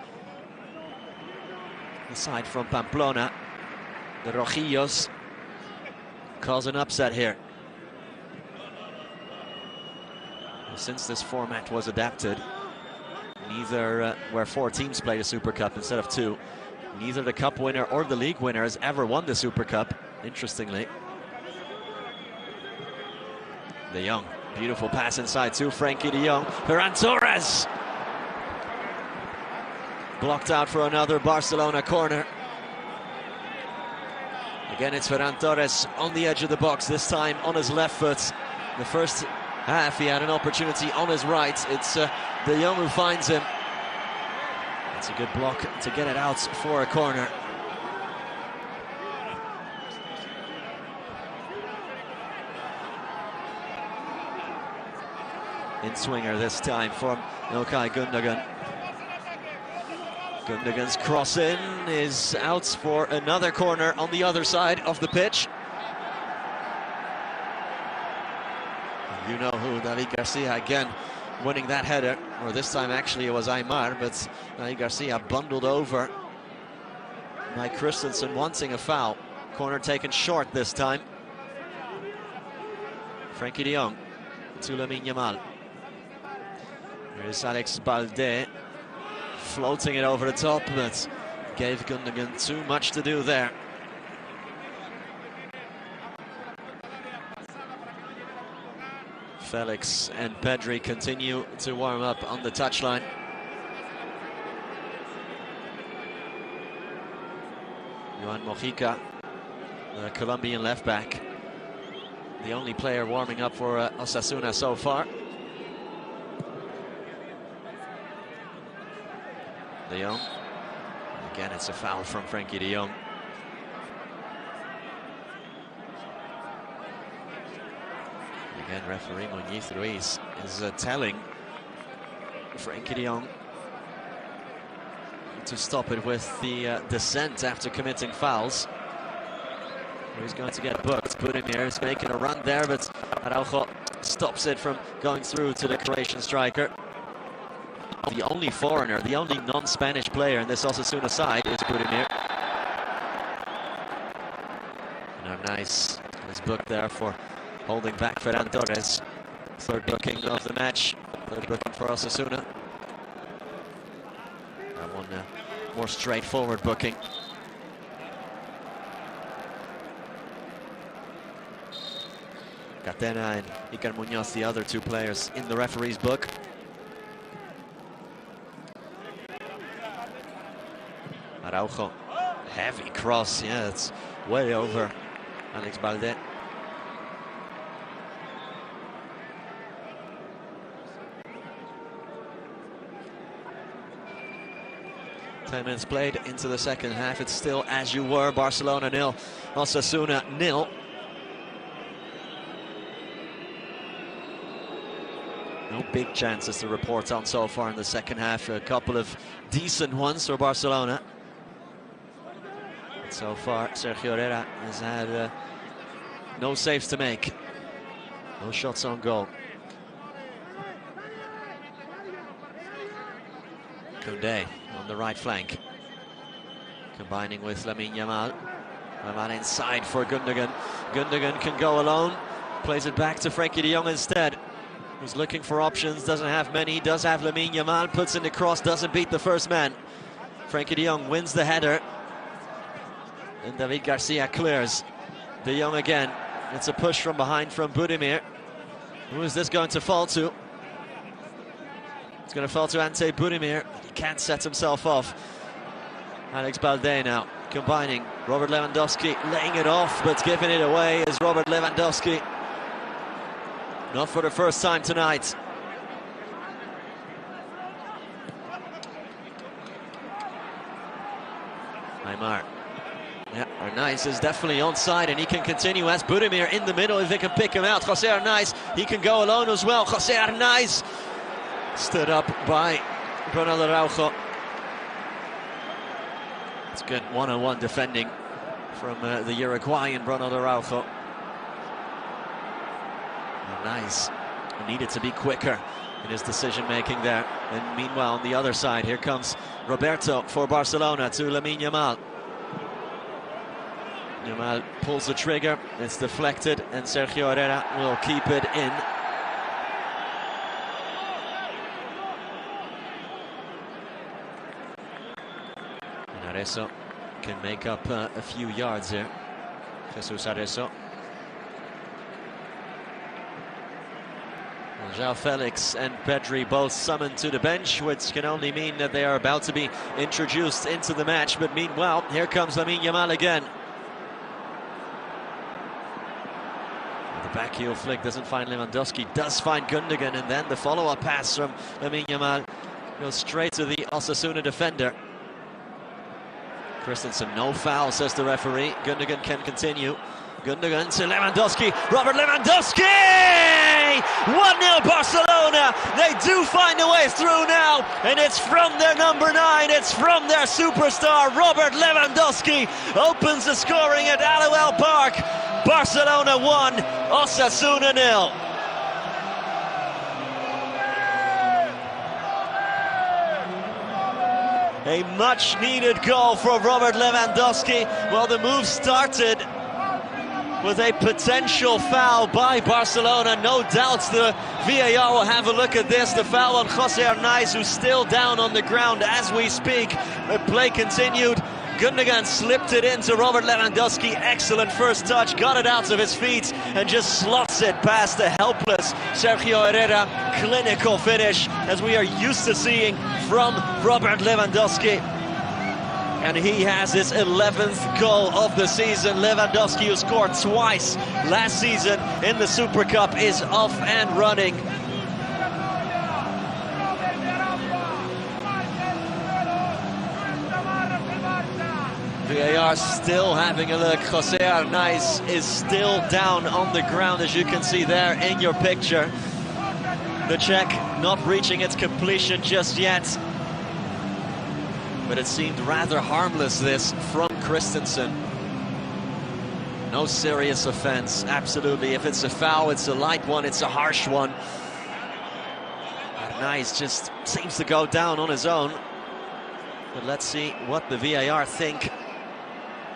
Speaker 2: aside from Pamplona, the Rojillos cause an upset here? Since this format was adapted, neither where 4 teams played a Super Cup instead of 2, neither the Cup winner or the league winner has ever won the Super Cup, interestingly. De Jong, beautiful pass inside to Frenkie de Jong. Ferran Torres blocked out for another Barcelona corner. Again, it's Ferran Torres on the edge of the box, this time on his left foot. The first half he had an opportunity on his right. It's De Jong who finds him. It's a good block to get it out for a corner. In swinger this time from Ilkay Gundogan. Gundogan's cross in is out for another corner on the other side of the pitch. You know who, David Garcia again winning that header, or this time actually it was Aymar, but David Garcia bundled over by Christensen wanting a foul. Corner taken short this time. Frenkie de Jong to Lamine Yamal. Here's Alex Balde floating it over the top, but gave Gundogan too much to do there. Felix and Pedri continue to warm up on the touchline. Joan Mojica, the Colombian left back, the only player warming up for Osasuna so far. De Jong. Again, it's a foul from Frenkie de Jong. Again, referee Muñiz Ruiz is telling Frenkie de Jong to stop it with the descent after committing fouls. He's going to get booked. Budimir is making a run there, but Araujo stops it from going through to the Croatian striker. The only foreigner, the only non-Spanish player in this Osasuna side is Budimir. And nice is booked there for holding back Ferran Torres. Third booking of the match. Third booking for Osasuna. That one more straightforward booking. Catena and Iker Muñoz, the other two players in the referee's book. Araujo, heavy cross, yeah, it's way over Alex Balde. Ten minutes played into the second half. It's still as you were. Barcelona 0, Osasuna 0. No big chances to report on so far in the second half. A couple of decent ones for Barcelona. But so far, Sergio Herrera has had no saves to make. No shots on goal. Koundé on the right flank, combining with Lamine Yamal. Yamal inside for Gundogan. Gundogan can go alone, plays it back to Frenkie de Jong instead. He's looking for options, doesn't have many. He does have Lamine Yamal, puts in the cross, doesn't beat the first man. Frenkie de Jong wins the header, and David Garcia clears. De Jong again. It's a push from behind from Budimir. Who is this going to fall to? It's going to fall to Ante Budimir. He can't set himself off. Alex Balde now combining. Robert Lewandowski laying it off, but giving it away is Robert Lewandowski. Not for the first time tonight. Aymar. Yeah, Arnaiz is definitely onside, and he can continue as Budimir in the middle if they can pick him out. Jose Arnaiz, he can go alone as well. Jose Arnaiz stood up by Ronald Araujo. It's good one-on-one defending from the Uruguayan Ronald Araujo. Nice. Needed to be quicker in his decision-making there. And meanwhile, on the other side, here comes Roberto for Barcelona to Lamine Yamal. Yamal pulls the trigger, it's deflected, and Sergio Herrera will keep it in. And Arezzo can make up a few yards here. Jesus Arezzo. João Felix and Pedri both summoned to the bench, which can only mean that they are about to be introduced into the match. But meanwhile, here comes Lamine Yamal again. The back heel flick doesn't find Lewandowski, does find Gundogan, and then the follow-up pass from Lamine Yamal goes straight to the Osasuna defender. Christensen, no foul, says the referee. Gundogan can continue. Gundogan to Lewandowski. Robert Lewandowski! Kunde. 1-0 Barcelona. They do find a way through now, and it's from their number 9, it's from their superstar Robert Lewandowski. Opens the scoring at Aloel Park. Barcelona 1, Osasuna 0. A much-needed goal for Robert Lewandowski. Well, the move started with a potential foul by Barcelona. No doubt the VAR will have a look at this. The foul on Jose Arnaiz, who's still down on the ground as we speak. The play continued. Gundogan slipped it into Robert Lewandowski. Excellent first touch, got it out of his feet and just slots it past the helpless Sergio Herrera. Clinical finish, as we are used to seeing from Robert Lewandowski. And he has his 11th goal of the season. Lewandowski, who scored twice last season in the Super Cup, is off and running. VAR still having a look. Jose Arnaiz is still down on the ground, as you can see there in your picture. The check not reaching its completion just yet. But it seemed rather harmless, this, from Christensen. No serious offense, absolutely. If it's a foul, it's a light one, it's a harsh one. Arnaiz just seems to go down on his own. But let's see what the VAR think.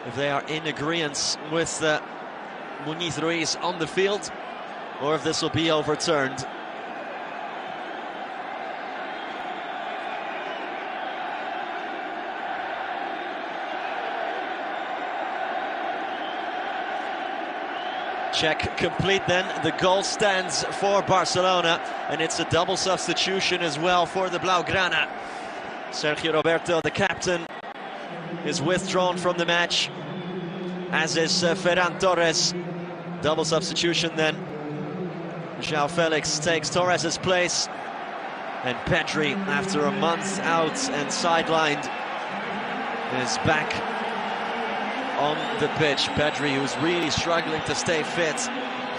Speaker 2: If they are in agreement with Muniz Ruiz on the field, or if this will be overturned. Check complete then. The goal stands for Barcelona, and it's a double substitution as well for the Blaugrana. Sergio Roberto, the captain, is withdrawn from the match, as is Ferran Torres. Double substitution then. João Felix takes Torres' place, and Pedri, after a month out and sidelined, is back on the pitch. Pedri, who's really struggling to stay fit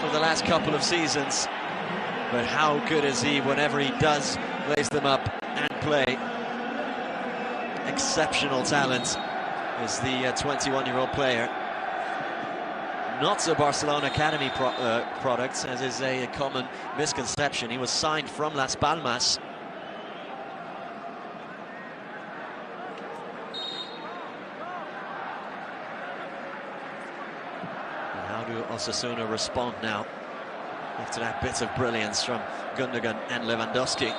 Speaker 2: for the last couple of seasons, but how good is he whenever he does lace them up and play. Exceptional talent is the 21-year-old player. Not a Barcelona Academy product, as is a common misconception. He was signed from Las Palmas. And how do Osasuna respond now after that bit of brilliance from Gundogan and Lewandowski?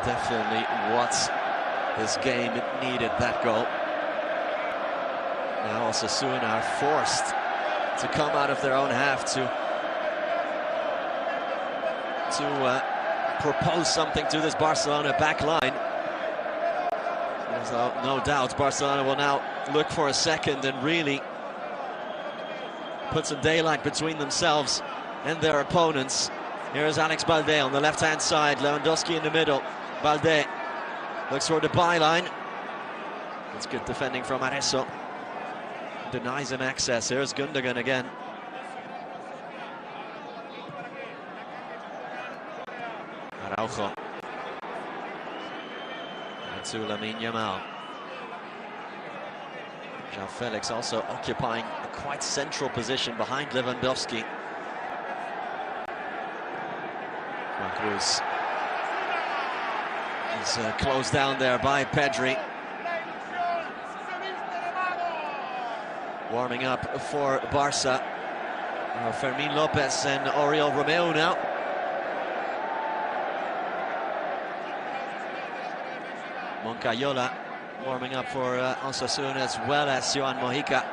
Speaker 2: Definitely what this game needed, that goal. Now Osasuna are forced to come out of their own half to propose something to this Barcelona back line. So no doubt Barcelona will now look for a second and really put some daylight between themselves and their opponents. Here's Alex Balde on the left-hand side, Lewandowski in the middle. Balde looks for the byline. It's good defending from Arezzo. Denies him access. Here's Gundogan again. Araujo. And to Lamine Yamal. João Felix also occupying a quite central position behind Lewandowski. Cruz. He's closed down there by Pedri. Warming up for Barca. Fermin Lopez and Oriol Romeu now. Moncayola warming up for Osasuna, as well as Joan Mojica.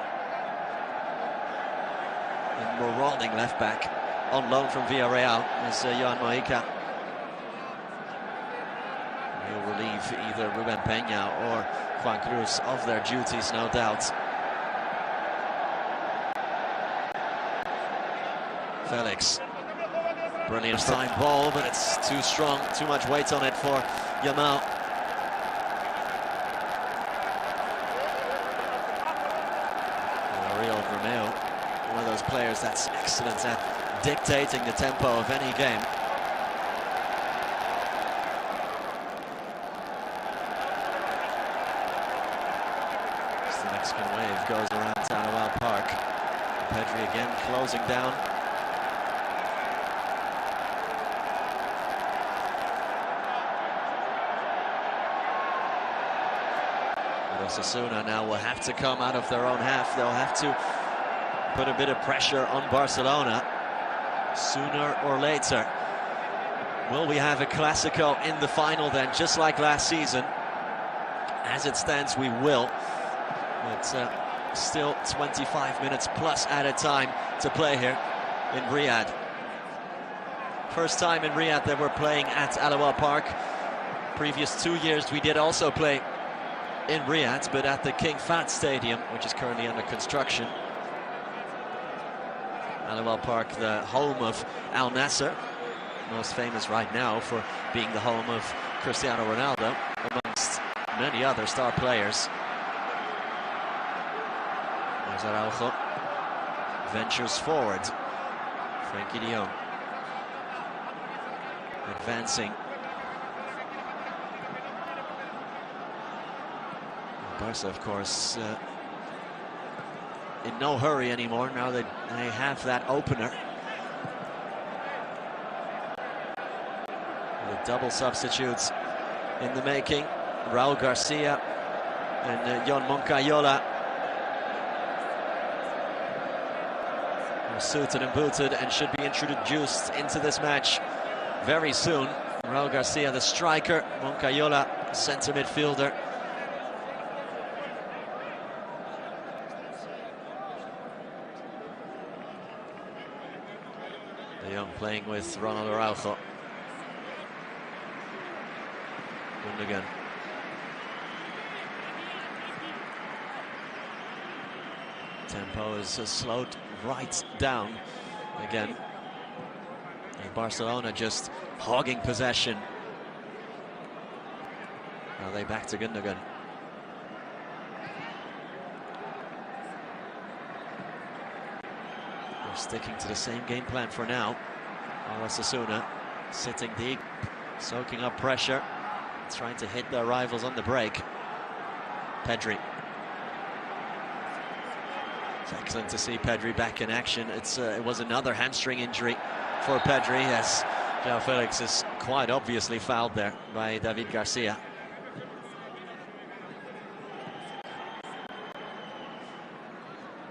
Speaker 2: And marauding left back on loan from Villarreal is Joan Mojica. He'll relieve either Ruben Peña or Juan Cruz of their duties, no doubt. Felix. Brilliant time ball, but it's too strong, too much weight on it for Yamal. course, that's excellent at dictating the tempo of any game. As the Mexican wave goes around Tanawal Park. Pedri again closing down. Osasuna now will have to come out of their own half. They'll have to put a bit of pressure on Barcelona sooner or later. Will we have a Clásico in the final then, just like last season? As it stands, we will. But still 25 minutes plus added time to play here in Riyadh. First time in Riyadh that we're playing at Alawal Park. Previous 2 years we did also play in Riyadh, but at the King Fahd Stadium, which is currently under construction. Alawal Park, the home of Al Nassr, most famous right now for being the home of Cristiano Ronaldo, amongst many other star players. There's Araujo, ventures forward. Frenkie de Jong advancing. Barca, of course, in no hurry anymore now that they have that opener. With double substitutes in the making, Raul Garcia and Jon Moncayola are suited and booted and should be introduced into this match very soon. Raul Garcia, the striker, Moncayola, centre midfielder. De Jong playing with Ronald Araujo. Gundogan. Tempo is slowed right down again. And Barcelona just hogging possession. Now they back to Gundogan. They're sticking to the same game plan for now. Osasuna sitting deep, soaking up pressure, trying to hit their rivals on the break. Pedri. It's excellent to see Pedri back in action. It was another hamstring injury for Pedri, as João Felix is quite obviously fouled there by David Garcia.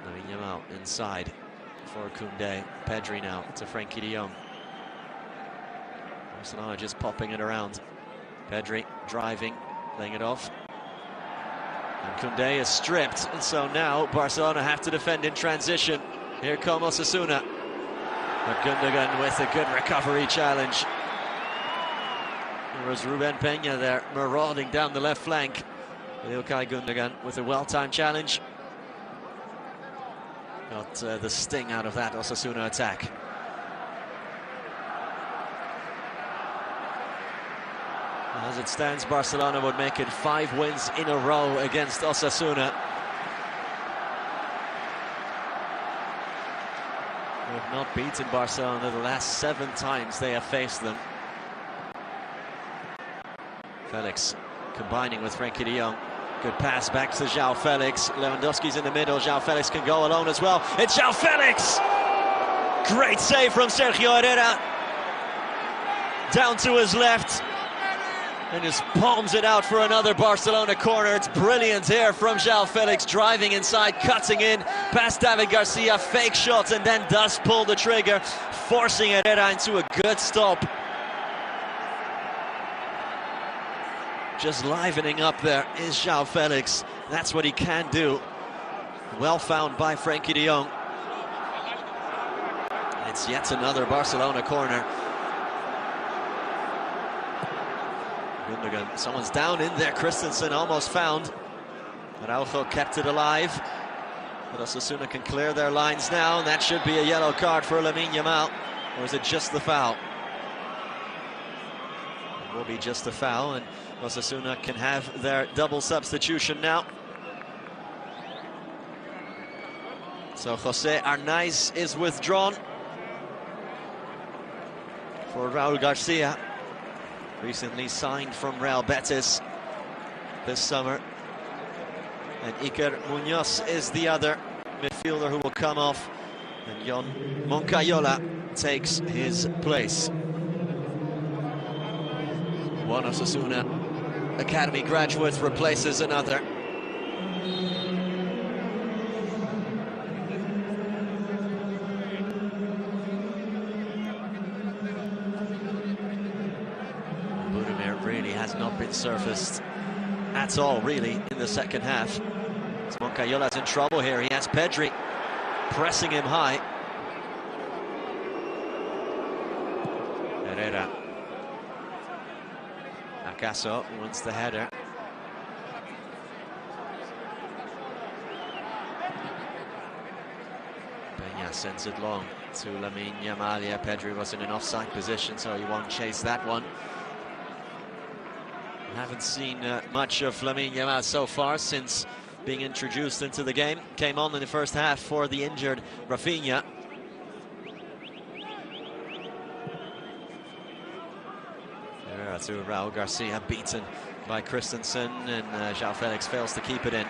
Speaker 2: Lamine Yamal inside for Koundé. Pedri now to Frenkie de Jong. Barcelona just popping it around. Pedri driving, playing it off. And Koundé is stripped, and so now Barcelona have to defend in transition. Here come Osasuna. But Gundogan with a good recovery challenge. There was Ruben Peña there marauding down the left flank. Ilkay Gundogan with a well-timed challenge. Got the sting out of that Osasuna attack. As it stands, Barcelona would make it 5 wins in a row against Osasuna. They have not beaten Barcelona the last 7 times they have faced them. Felix combining with Frenkie de Jong. Good pass back to João Felix. Lewandowski's in the middle. João Felix can go alone as well. It's João Felix! Great save from Sergio Herrera. Down to his left. And just palms it out for another Barcelona corner. It's brilliant here from João Felix, driving inside, cutting in, past David Garcia, fake shots, and then does pull the trigger, forcing Herrera into a good stop. Just livening up there is João Felix. That's what he can do. Well found by Frenkie de Jong. It's yet another Barcelona corner. Gundogan, someone's down in there. Christensen almost found. Araujo kept it alive. But Osasuna can clear their lines now, and that should be a yellow card for Lamine Yamal. Or is it just the foul? It will be just a foul, and Osasuna can have their double substitution now. So Jose Arnaiz is withdrawn for Raul Garcia, recently signed from Real Betis this summer. And Iker Munoz is the other midfielder who will come off, and Jon Moncayola takes his place. One Osasuna Academy graduate replaces another. Budimir really has not been surfaced at all, really, in the second half. Moncayola's in trouble here. He has Pedri pressing him high. Herrera. Acaso wants the header. Peña sends it long to Lamine Yamal. Yeah, Pedri was in an offside position, so he won't chase that one. Haven't seen much of Lamine Yamal so far since being introduced into the game. Came on in the first half for the injured Rafinha. Herrera to Raul Garcia, beaten by Christensen, and João Felix fails to keep it in.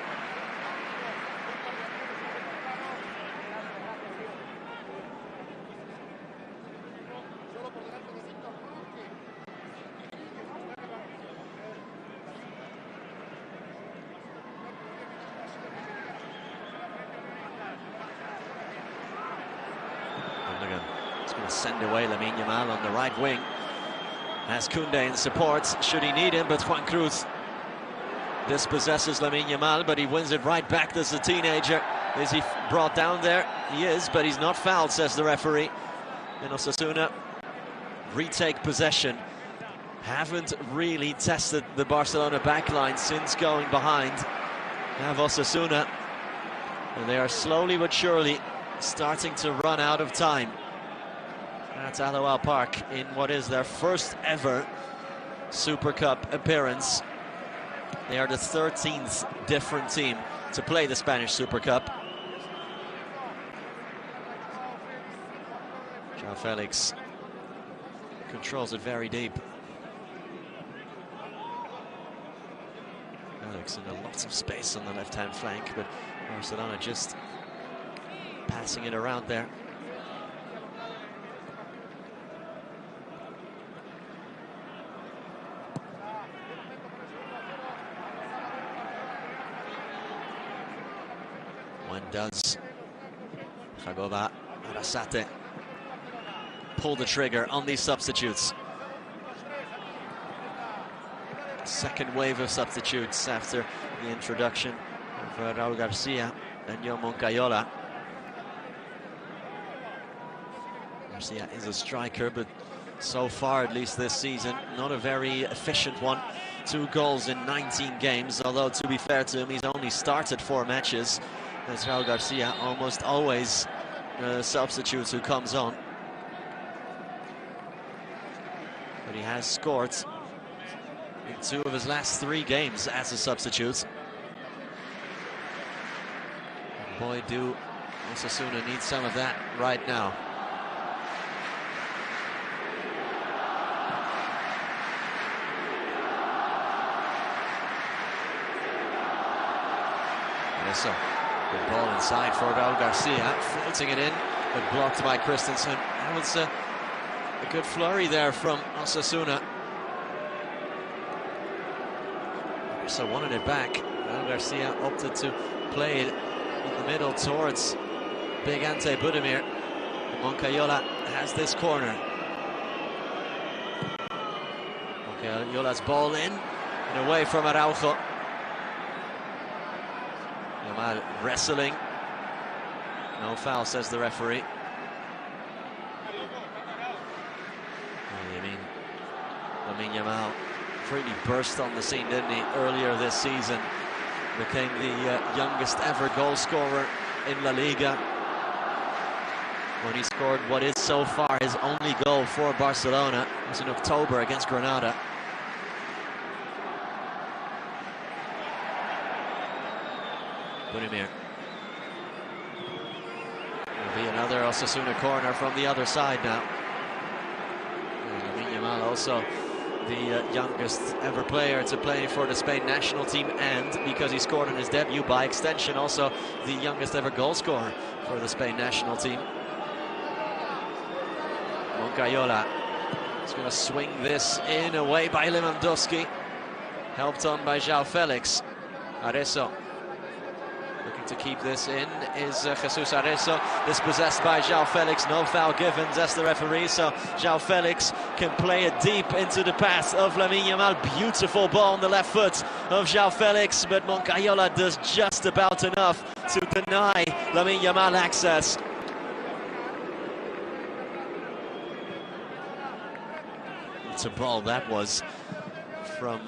Speaker 2: He's going to send away Lamine Yamal on the right wing. Has Koundé in support, should he need him, but Juan Cruz dispossesses Lamine Yamal, but he wins it right back. There's a teenager. Is he brought down there? He is, but he's not fouled, says the referee. And Osasuna retake possession. Haven't really tested the Barcelona backline since going behind. Have Osasuna, and they are slowly but surely starting to run out of time at Aloha Park in what is their first ever Super Cup appearance. They are the 13th different team to play the Spanish Super Cup. João Felix controls it very deep. Felix in a lot of space on the left-hand flank, but Barcelona just passing it around there. When does Jagoba Arrasate pull the trigger on these substitutes? Second wave of substitutes after the introduction of Raul Garcia and Jon Moncayola. Garcia is a striker, but so far, at least this season, not a very efficient one. 2 goals in 19 games, although to be fair to him, he's only started 4 matches. As Raul Garcia almost always substitutes who comes on. But he has scored in 2 of his last 3 games as a substitute. And boy, do Osasuna need some of that right now. So, good ball inside for Raul Garcia, floating it in, but blocked by Christensen. That was a good flurry there from Osasuna. So wanted it back. Raul Garcia opted to play it in the middle towards big Ante Budimir. Moncayola has this corner. Moncayola's ball in and away from Araujo. Yamal wrestling. No foul, says the referee. Lamine Yamal really burst on the scene, didn't he, earlier this season. Became the youngest ever goal scorer in La Liga when he scored what is so far his only goal for Barcelona. It was in October against Granada. Budimir. Osasuna corner from the other side now. Lamine Yamal also the youngest ever player to play for the Spain national team, and because he scored in his debut, by extension also the youngest ever goal scorer for the Spain national team. Moncayola is going to swing this in, away by Lewandowski, helped on by João Felix. Arezzo looking to keep this in is Jesus Arezzo, dispossessed by João Felix. No foul given, that's the referee, so João Felix can play it deep into the path of Lamine Yamal. Beautiful ball on the left foot of João Felix, but Moncayola does just about enough to deny Lamine Yamal access. It's a ball that was from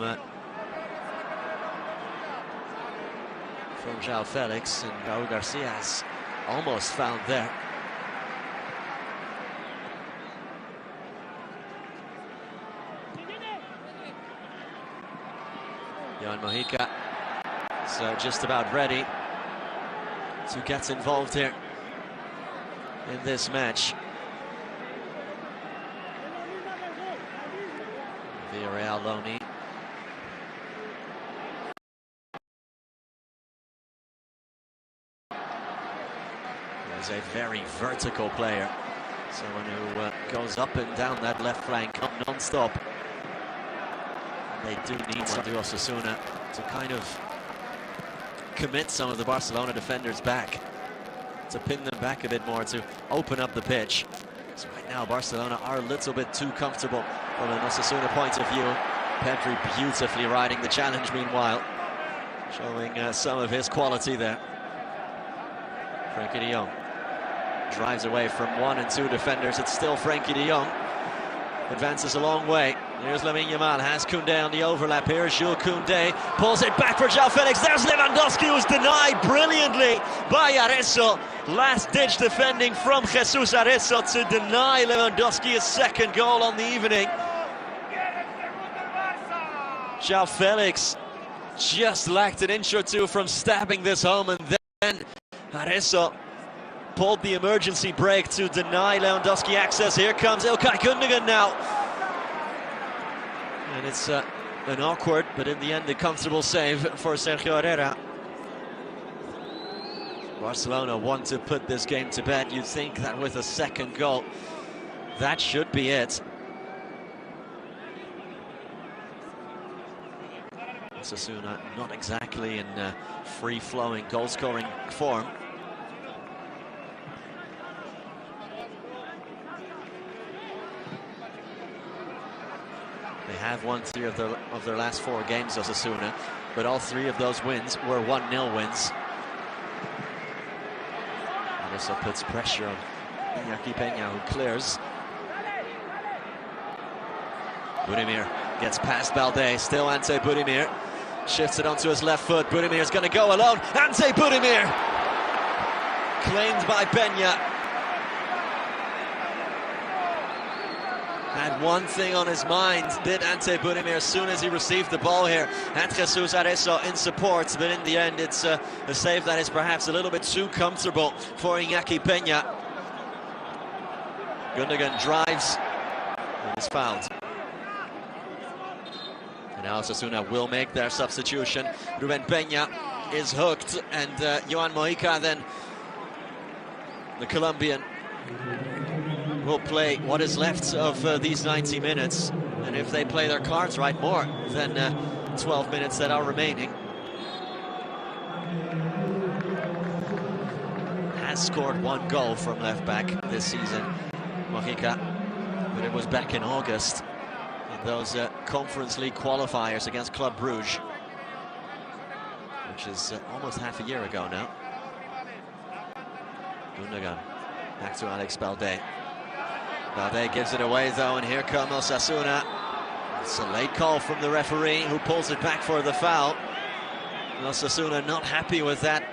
Speaker 2: João Felix, and Raul Garcia's almost found there. Johan Mojica is just about ready to get involved here in this match. Villarreal loanee. He's a very vertical player, someone who goes up and down that left flank non-stop. They do need to do Osasuna to kind of commit some of the Barcelona defenders back, to pin them back a bit more, to open up the pitch. So right now Barcelona are a little bit too comfortable from an Osasuna point of view. Pedri beautifully riding the challenge meanwhile, showing some of his quality there. Frenkie de Jong drives away from 1 and 2 defenders. It's still Frenkie de Jong. Advances a long way. Here's Lamine Yamal, has Koundé on the overlap here. Jules Koundé pulls it back for João Felix. There's Lewandowski, who's denied brilliantly by Arezzo. Last-ditch defending from Jesus Arezzo to deny Lewandowski his second goal on the evening. João Felix just lacked an inch or two from stabbing this home, and then Arezzo pulled the emergency brake to deny Lewandowski access. Here comes İlkay Gündoğan now. And it's an awkward, but in the end a comfortable save for Sergio Herrera. Barcelona want to put this game to bed. You'd think that with a second goal, that should be it. Osasuna not exactly in free-flowing goal-scoring form. They have won 3 of their last 4 games, Osasuna, but all 3 of those wins were 1-0 wins. And also puts pressure on Iñaki Peña, who clears. Budimir gets past Balde, still Ante Budimir. Shifts it onto his left foot. Budimir's going to go alone. Ante Budimir! Claimed by Peña. Had one thing on his mind, did Ante Budimir, as soon as he received the ball here. And Jesus Arezzo in support, but in the end it's a save that is perhaps a little bit too comfortable for Iñaki Peña. Gündoğan drives and is fouled. And now Osasuna will make their substitution. Ruben Peña is hooked, and Johan Mojica, then the Colombian, will play what is left of these 90 minutes. And if they play their cards right, more than 12 minutes that are remaining. Has scored 1 goal from left back this season, Mojica, but it was back in August. Those Conference League qualifiers against Club Brugge, which is almost half a year ago now. Gündoğan back to Alex Balde. Balde gives it away though, and here come Osasuna. It's a late call from the referee, who pulls it back for the foul. And Osasuna not happy with that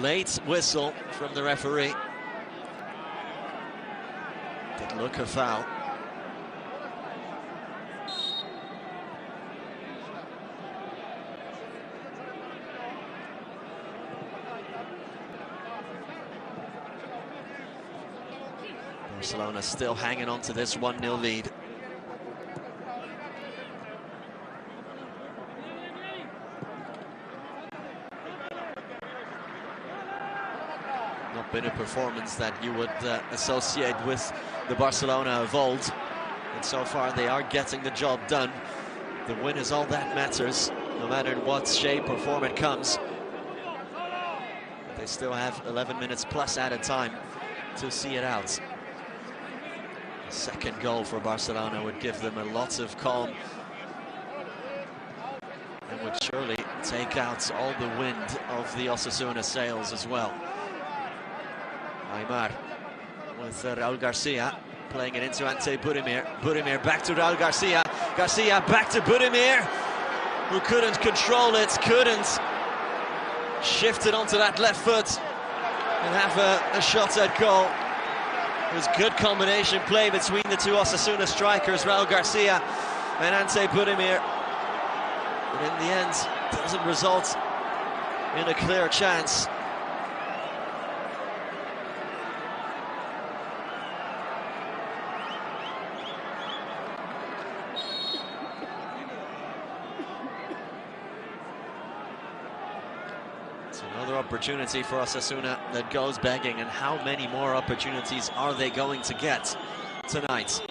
Speaker 2: late whistle from the referee. Did look a foul. Barcelona still hanging on to this 1-0 lead. Not been a performance that you would associate with the Barcelona of old, and so far they are getting the job done. The win is all that matters, no matter in what shape or form it comes. But they still have 11 minutes plus added time to see it out. A second goal for Barcelona would give them a lot of calm and would surely take out all the wind of the Osasuna sails as well. Aymar with Raúl Garcia playing it into Ante Budimir. Budimir back to Raúl Garcia. Garcia back to Budimir, who couldn't control it, couldn't shift it onto that left foot and have a shot at goal. It was good combination play between the two Osasuna strikers, Raúl Garcia and Ante Budimir. But in the end, it doesn't result in a clear chance. Another opportunity for Osasuna that goes begging, and how many more opportunities are they going to get tonight?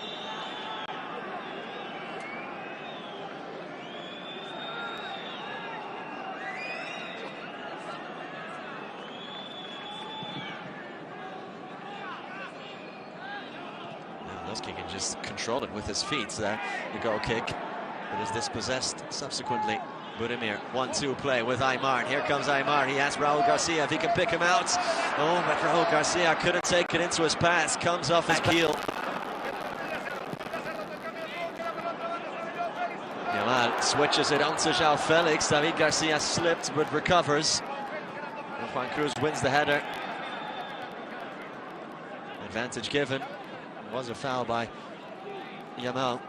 Speaker 2: Lewandowski can just control it with his feet there. The goal kick, but is dispossessed subsequently. Budimir, 1-2 play with Aymar. Here comes Aymar. He asks Raúl Garcia if he can pick him out. Oh, but Raúl Garcia couldn't take it into his pass. Comes off his heel. Yamal switches it onto João Felix. David Garcia slipped but recovers. And Juan Cruz wins the header. Advantage given. It was a foul by Yamal.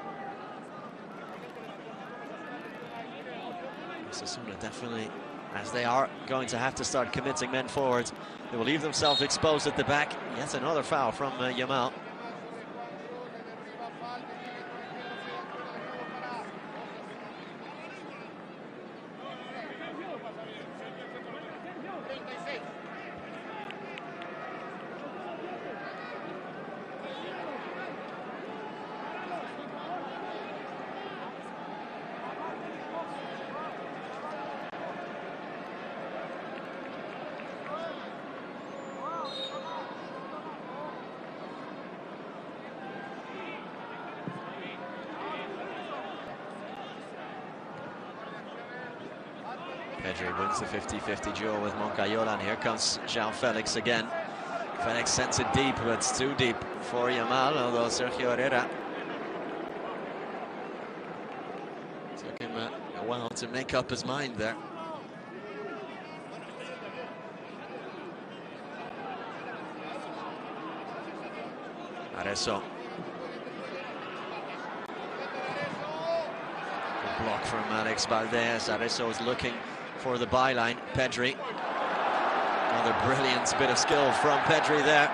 Speaker 2: Osasuna definitely, as they are going to have to start committing men forward, they will leave themselves exposed at the back. Yet another foul from Yamal. Pedri wins the 50-50 duel with Moncayola, and here comes João Felix again. Felix sends it deep, but it's too deep for Yamal, although Sergio Herrera took him a while to make up his mind there. Arezzo. Good block from Alex Valdez. Arezzo is looking for the byline. Pedri. Another brilliant bit of skill from Pedri there.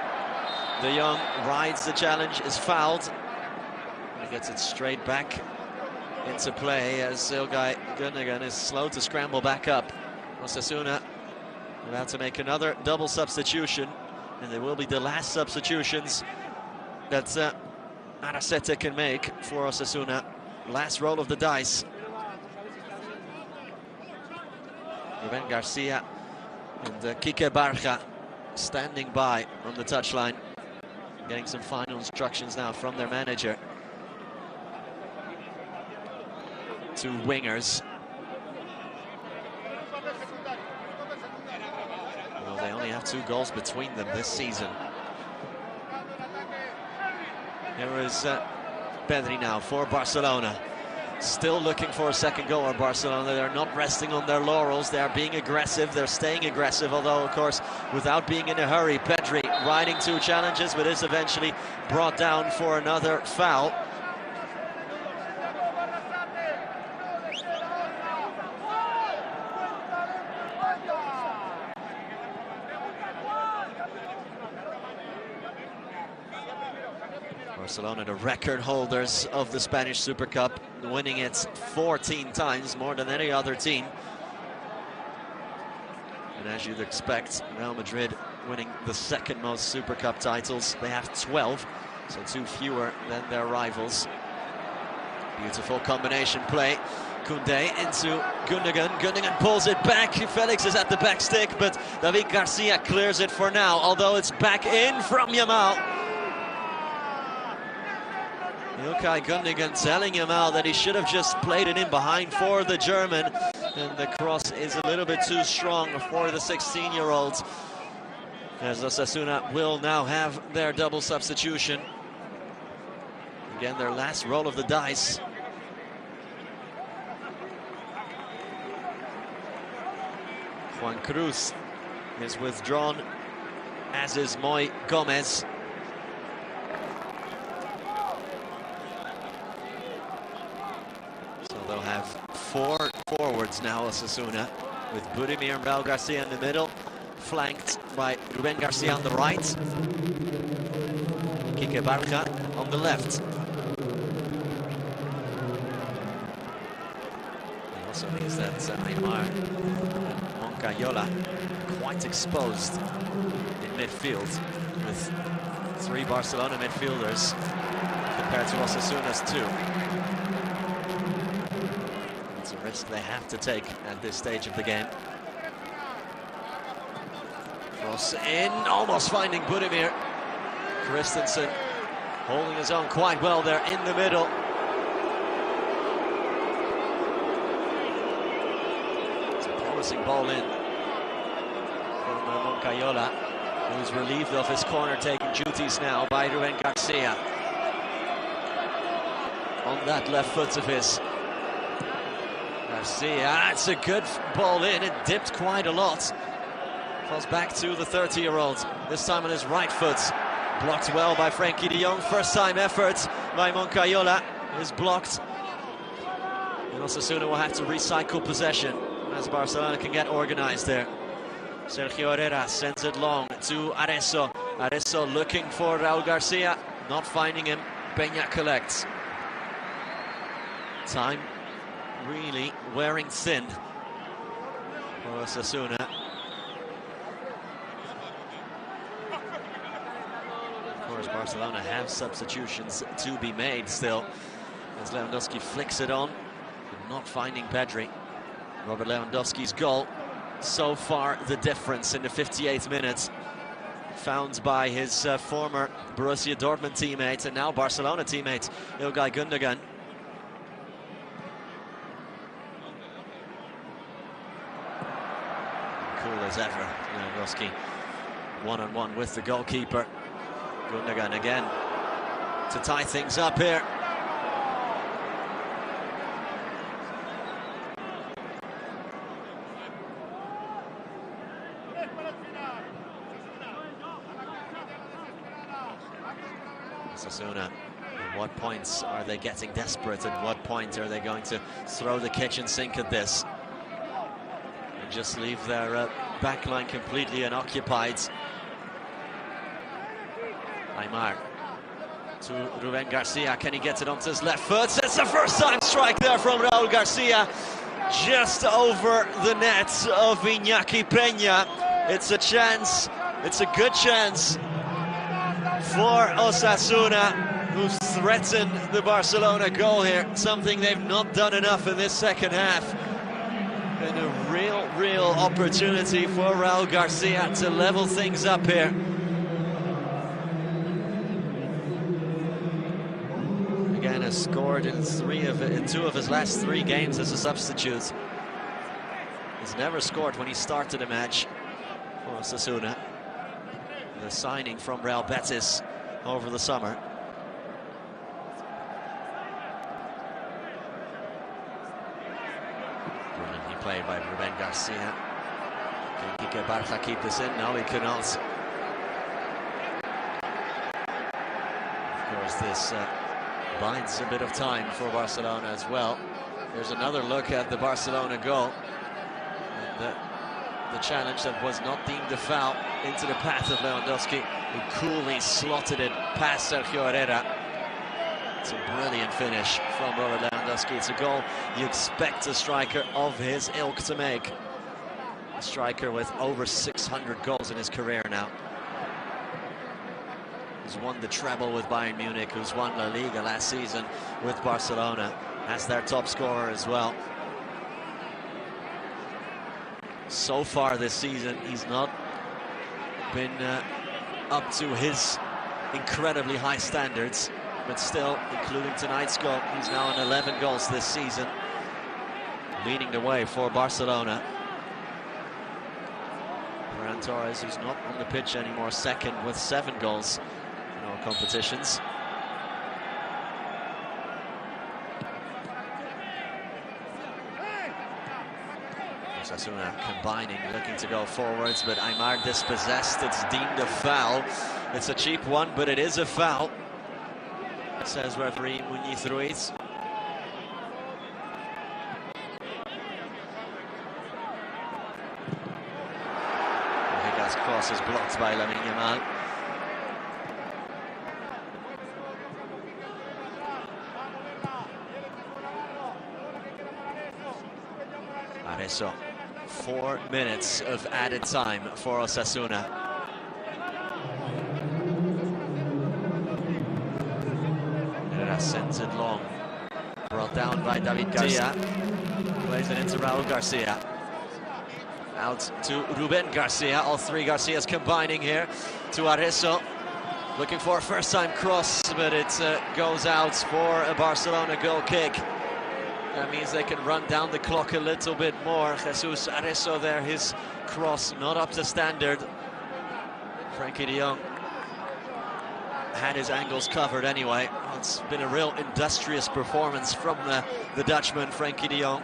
Speaker 2: De Jong rides the challenge, is fouled. He gets it straight back into play as Ilgay Gundogan is slow to scramble back up. Osasuna about to make another double substitution, and they will be the last substitutions that Arrasate can make for Osasuna. Last roll of the dice. Ruben Garcia and Kike Barja standing by on the touchline, getting some final instructions now from their manager. Two wingers. Well, they only have 2 goals between them this season. Here is Pedri now for Barcelona. Still looking for a second goal, or Barcelona. They're not resting on their laurels. They're being aggressive. They're staying aggressive, although, of course, without being in a hurry. Pedri riding 2 challenges, but is eventually brought down for another foul. Barcelona, the record holders of the Spanish Super Cup, winning it 14 times, more than any other team. And as you'd expect, Real Madrid winning the second most Super Cup titles. They have 12, so 2 fewer than their rivals. Beautiful combination play. Koundé into Gundogan. Gundogan pulls it back. Felix is at the back stick, but David Garcia clears it for now, although it's back in from Yamal. Ilkay Gundogan telling Yamal that he should have just played it in behind for the German, and the cross is a little bit too strong for the 16-year-olds, as Osasuna will now have their double substitution. Again, their last roll of the dice. Juan Cruz is withdrawn, as is Moy Gomez. So they'll have 4 forwards now, Osasuna, with Budimir and Raul Garcia in the middle, flanked by Ruben Garcia on the right, Kike Barca on the left. It also means that Aymar Moncayola quite exposed in midfield, with 3 Barcelona midfielders compared to Osasuna's 2. It's a risk they have to take at this stage of the game. Cross in, almost finding Budimir. Christensen holding his own quite well there in the middle. It's a promising ball in from Moncayola, who's relieved of his corner-taking duties now by Ruben Garcia. On that left foot of his. Garcia, it's a good ball in, it dipped quite a lot. Falls back to the 30-year-old, this time on his right foot. Blocked well by Frenkie de Jong. First time effort by Moncayola is blocked. And Osasuna will have to recycle possession as Barcelona can get organized there. Sergio Herrera sends it long to Arezzo. Arezzo looking for Raul Garcia, not finding him. Peña collects. Time really wearing thin for Osasuna. Of course, Barcelona have substitutions to be made still, as Lewandowski flicks it on, not finding Pedri. Robert Lewandowski's goal, so far the difference in the 58th minute, found by his former Borussia Dortmund teammate and now Barcelona teammate Ilkay Gundogan. Cool as ever, Lewandowski one-on-one with the goalkeeper. Gundogan again to tie things up here. Osasuna, at what points are they getting desperate? At what point are they going to throw the kitchen sink at this and just leave their backline completely unoccupied? Aymar to Ruben Garcia, can he get it onto his left foot? It's the first time strike there from Raul Garcia, just over the net of Iñaki Peña. It's a chance, it's a good chance for Osasuna, who threatened the Barcelona goal here, something they've not done enough in this second half. And a real opportunity for Raul Garcia to level things up here. Again, has scored in 2 of his last 3 games as a substitute. He's never scored when he started a match for Osasuna. The signing from Real Betis over the summer. Brilliantly played by Ruben Garcia. Can Kike Barca keep this in? No, he cannot. Of course, this buys a bit of time for Barcelona as well. There's another look at the Barcelona goal. And the challenge that was not deemed a foul into the path of Lewandowski, who coolly slotted it past Sergio Herrera. It's a brilliant finish from Robert Lewandowski. It's a goal you expect a striker of his ilk to make. A striker with over 600 goals in his career now. Who's won the treble with Bayern Munich, who's won La Liga last season with Barcelona as their top scorer as well. So far this season, he's not been up to his incredibly high standards, but still, including tonight's goal, he's now on 11 goals this season, leading the way for Barcelona. Ferran Torres, who's not on the pitch anymore, second with 7 goals in all competitions. Osasuna combining, looking to go forwards, but Aymar dispossessed. It's deemed a foul. It's a cheap one, but it is a foul, says referee Muñiz Ruiz. Higa's cross is blocked by Lamine Yamal. Arezzo. 4 minutes of added time for Osasuna. Herrera sends it long. Brought down by David Garcia. Plays it into Raul Garcia. Out to Ruben Garcia. All 3 Garcias combining here to Arezzo. Looking for a first-time cross, but it goes out for a Barcelona goal kick. That means they can run down the clock a little bit more. Jesus Arezzo there, his cross not up to standard. Frenkie de Jong had his angles covered anyway. It's been a real industrious performance from the Dutchman, Frenkie de Jong.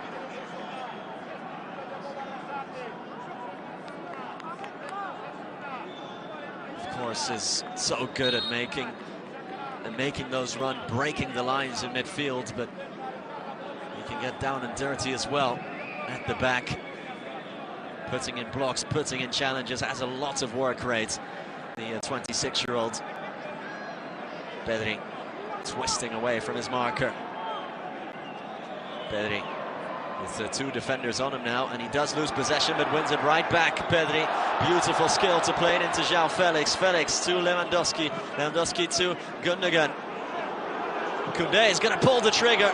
Speaker 2: Of course, is so good at making those run, breaking the lines in midfield, but he can get down and dirty as well at the back, putting in blocks, putting in challenges, has a lot of work rate. The 26-year-old Pedri twisting away from his marker. Pedri with 2 defenders on him now, and he does lose possession but wins it right back. Pedri, beautiful skill to play it into João Felix. Felix to Lewandowski, Lewandowski to Gundogan. Koundé is going to pull the trigger.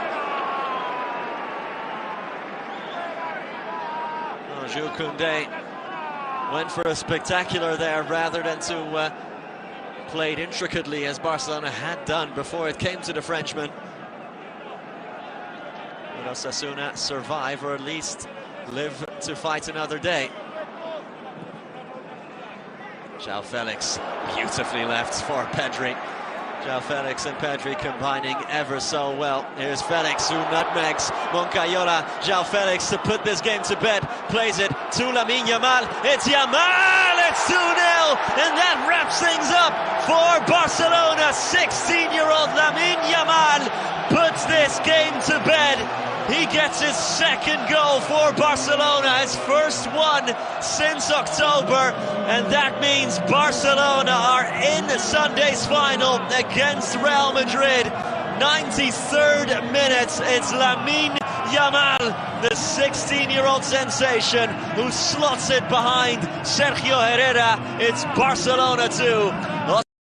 Speaker 2: Jules Koundé went for a spectacular there rather than to play it intricately as Barcelona had done before it came to the Frenchman. But Osasuna survive, or at least live to fight another day. João Felix beautifully left for Pedri. João Felix and Pedri combining ever so well. Here's Felix, who nutmegs Moncayola. João Felix to put this game to bed. Plays it to Lamine Yamal. It's Yamal! It's 2-0! And that wraps things up for Barcelona. 16-year-old Lamine Yamal puts this game to bed. He gets his 2nd goal for Barcelona, his first one since October, and that means Barcelona are in Sunday's final against Real Madrid. 93rd minute, it's Lamine Yamal, the 16-year-old sensation, who slots it behind Sergio Herrera. It's Barcelona 2,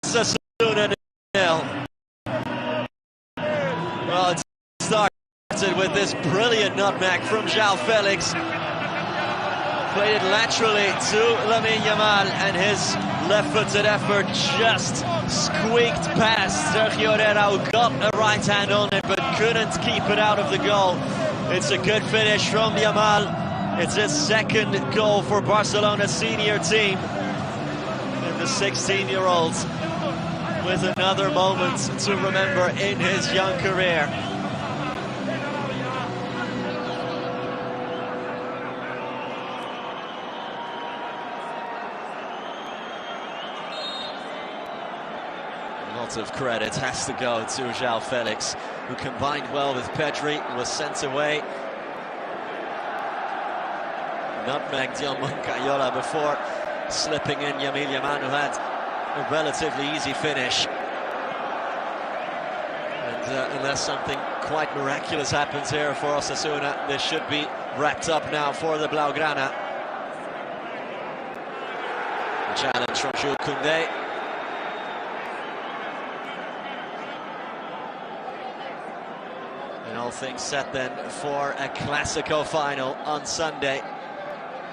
Speaker 2: Osasuna 0. Well, it started with this brilliant nutmeg from João Felix. Played it laterally to Lamine Yamal, and his left-footed effort just squeaked past Sergio Herrera, who got a right hand on it but couldn't keep it out of the goal. It's a good finish from Yamal. It's his 2nd goal for Barcelona's senior team. And the 16-year-old with another moment to remember in his young career. Of credit has to go to João Felix, who combined well with Pedri, was sent away. Nutmegged Moncayola before slipping in Lamine Yamal, who had a relatively easy finish. And unless something quite miraculous happens here for Osasuna, this should be wrapped up now for the Blaugrana. A challenge from Jules Koundé. And all things set then for a Clásico final on Sunday.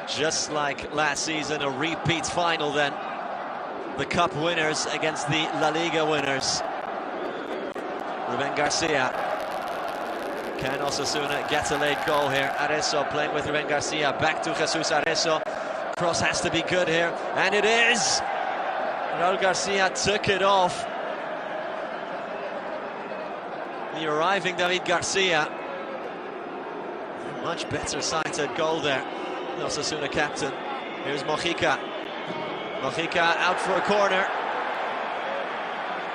Speaker 2: Just like last season, a repeat final then. The Cup winners against the La Liga winners. Ruben Garcia. Can Osasuna get a late goal here? Arezzo playing with Ruben Garcia. Back to Jesus Arezzo. Cross has to be good here. And it is! Raul Garcia took it off. The arriving David Garcia. Much better sighted goal there. The Osasuna captain. Here's Mojica. Mojica out for a corner.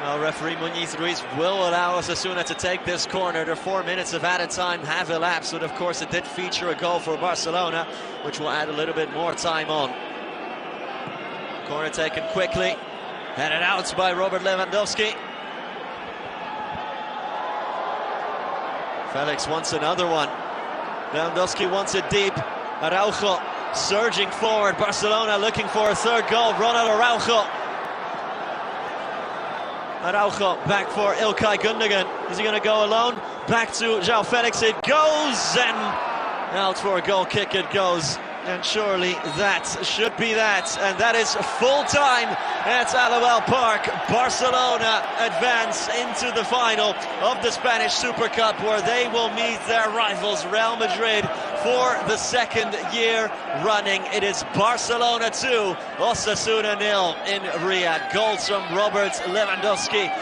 Speaker 2: Well, referee Muñiz Ruiz will allow Osasuna to take this corner. The 4 minutes of added time have elapsed, but of course it did feature a goal for Barcelona, which will add a little bit more time on. Corner taken quickly, headed out by Robert Lewandowski. Felix wants another one. Lewandowski wants it deep. Araujo surging forward. Barcelona looking for a third goal. Ronald Araujo. Araujo back for Ilkay Gundogan. Is he going to go alone? Back to João Felix. It goes, and out for a goal kick it goes. And surely that should be that. And that is full time at Alajuelense Park. Barcelona advance into the final of the Spanish Super Cup, where they will meet their rivals Real Madrid for the second year running. It is Barcelona 2, Osasuna 0 in Riyadh. Goals from Robert Lewandowski.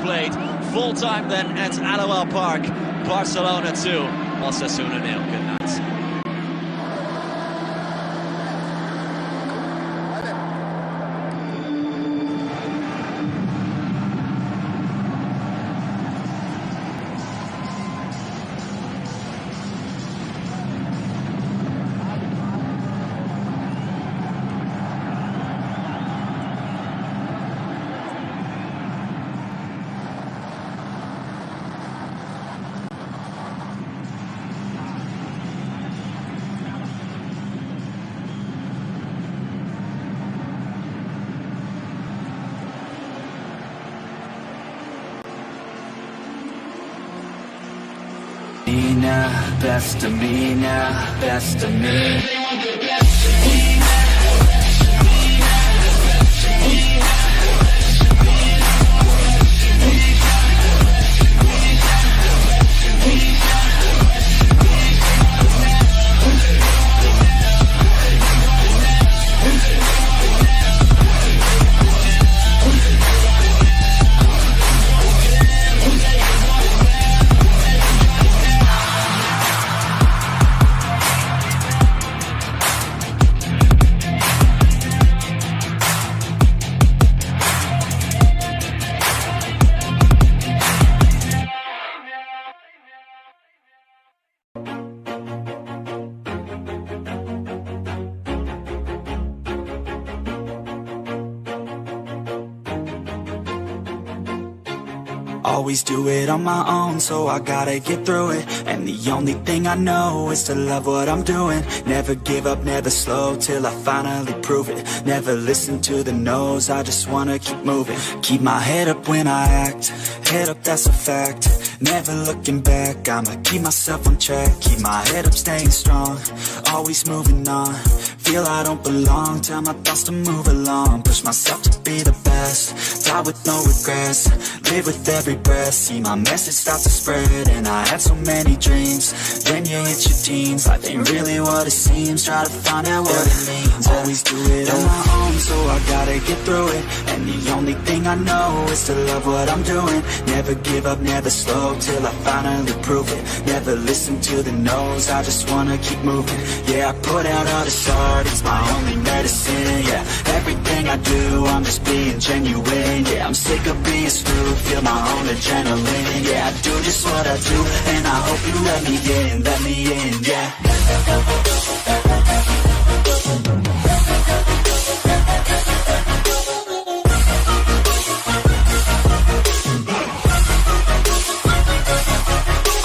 Speaker 2: Played full time then at Alajuelense Park. Barcelona 2, Osasuna 0. Good night.
Speaker 1: Best of me now, best of me. Always do it on my own, so I gotta get through it. And the only thing I know is to love what I'm doing. Never give up, never slow, till I finally prove it. Never listen to the no's, I just wanna keep moving. Keep my head up when I act, head up, that's a fact. Never looking back, I'ma keep myself on track. Keep my head up, staying strong, always moving on. feel I don't belong, tell my thoughts to move along, push myself to be the best, die with no regrets, live with every breath, see my message start to spread, and I had so many dreams, then you hit your teens, life ain't really what it seems, try to find out what it means, always do it on my own, so I gotta get through it, and the only thing I know is to love what I'm doing, never give up, never slow, till I finally prove it, never listen to the no's, I just wanna keep moving, yeah, I put out all this art, it's my only medicine, yeah, everything I do, I'm just being genuine, yeah, I'm sick of being screwed, feel my own adrenaline, yeah, I do just what I do, and I hope you let me in, yeah.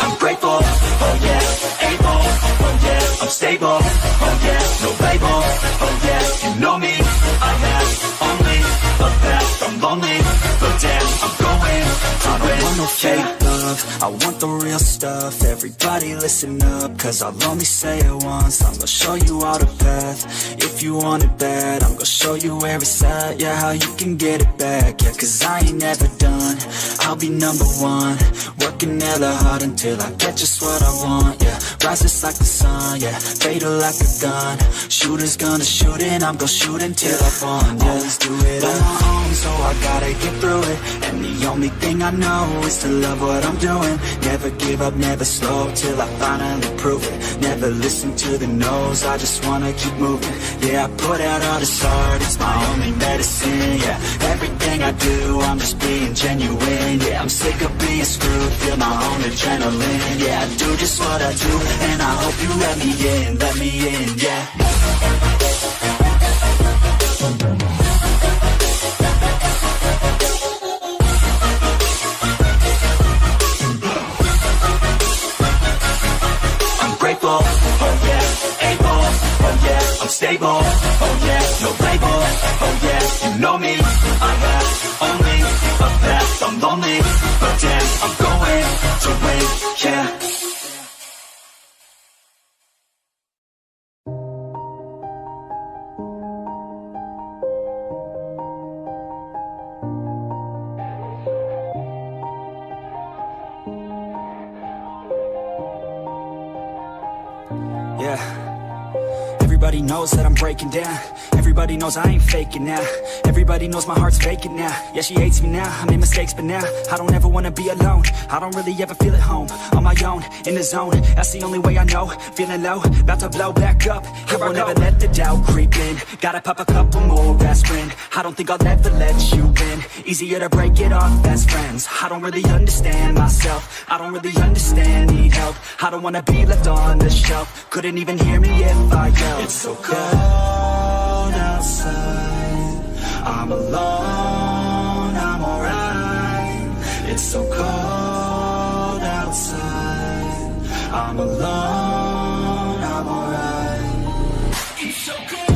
Speaker 1: I'm grateful, oh yeah, able, oh yeah, I'm stable, oh yeah, no label, oh yeah, you know me, I have only a path, I'm lonely, but damn, I'm going to win. I don't want no fake love, I want the real stuff, everybody listen up, cause I'll only say it once, I'm gonna show you all the path, if you want it bad, I'm gonna show you where it's at, yeah, how you can get it back, yeah, cause I ain't never done, I'll be number one, working hella hard until I get just what I want, yeah, rises like the sun, yeah, fatal like a gun, shooters gonna shoot and I'm gonna shoot until I won, yeah, always do it on my own, so I gotta get through it, and the only thing I know is to love what I'm doing, never give up, never slow, till I finally prove it, never listen to the no's, I just wanna keep moving, yeah, I put out all this art, it's my only medicine, yeah, everything I do, I'm just being genuine, yeah, I'm sick of being screwed, feel my own adrenaline, yeah, I do just what I do, and I hope you let me in, yeah. Grateful, oh yeah, able, oh yeah, I'm stable, oh yeah, no label, oh yeah, you know me, I have only a path, I'm lonely, but damn, I'm going to win, yeah. Everybody knows that I'm breaking down. Everybody knows I ain't faking now. Everybody knows my heart's vacant now. Yeah, she hates me now, I made mistakes but now I don't ever wanna be alone. I don't really ever feel at home. On my own, in the zone, that's the only way I know. Feeling low, about to blow back up. I won't ever let the doubt creep in. Gotta pop a couple more aspirin. I don't think I'll ever let you in. Easier to break it off best friends. I don't really understand myself. I don't really understand, need help. I don't wanna be left on the shelf. Couldn't even hear me if I yelled. It's so cold outside, I'm alone, I'm alright. It's so cold outside, I'm alone, I'm alright. It's so cold.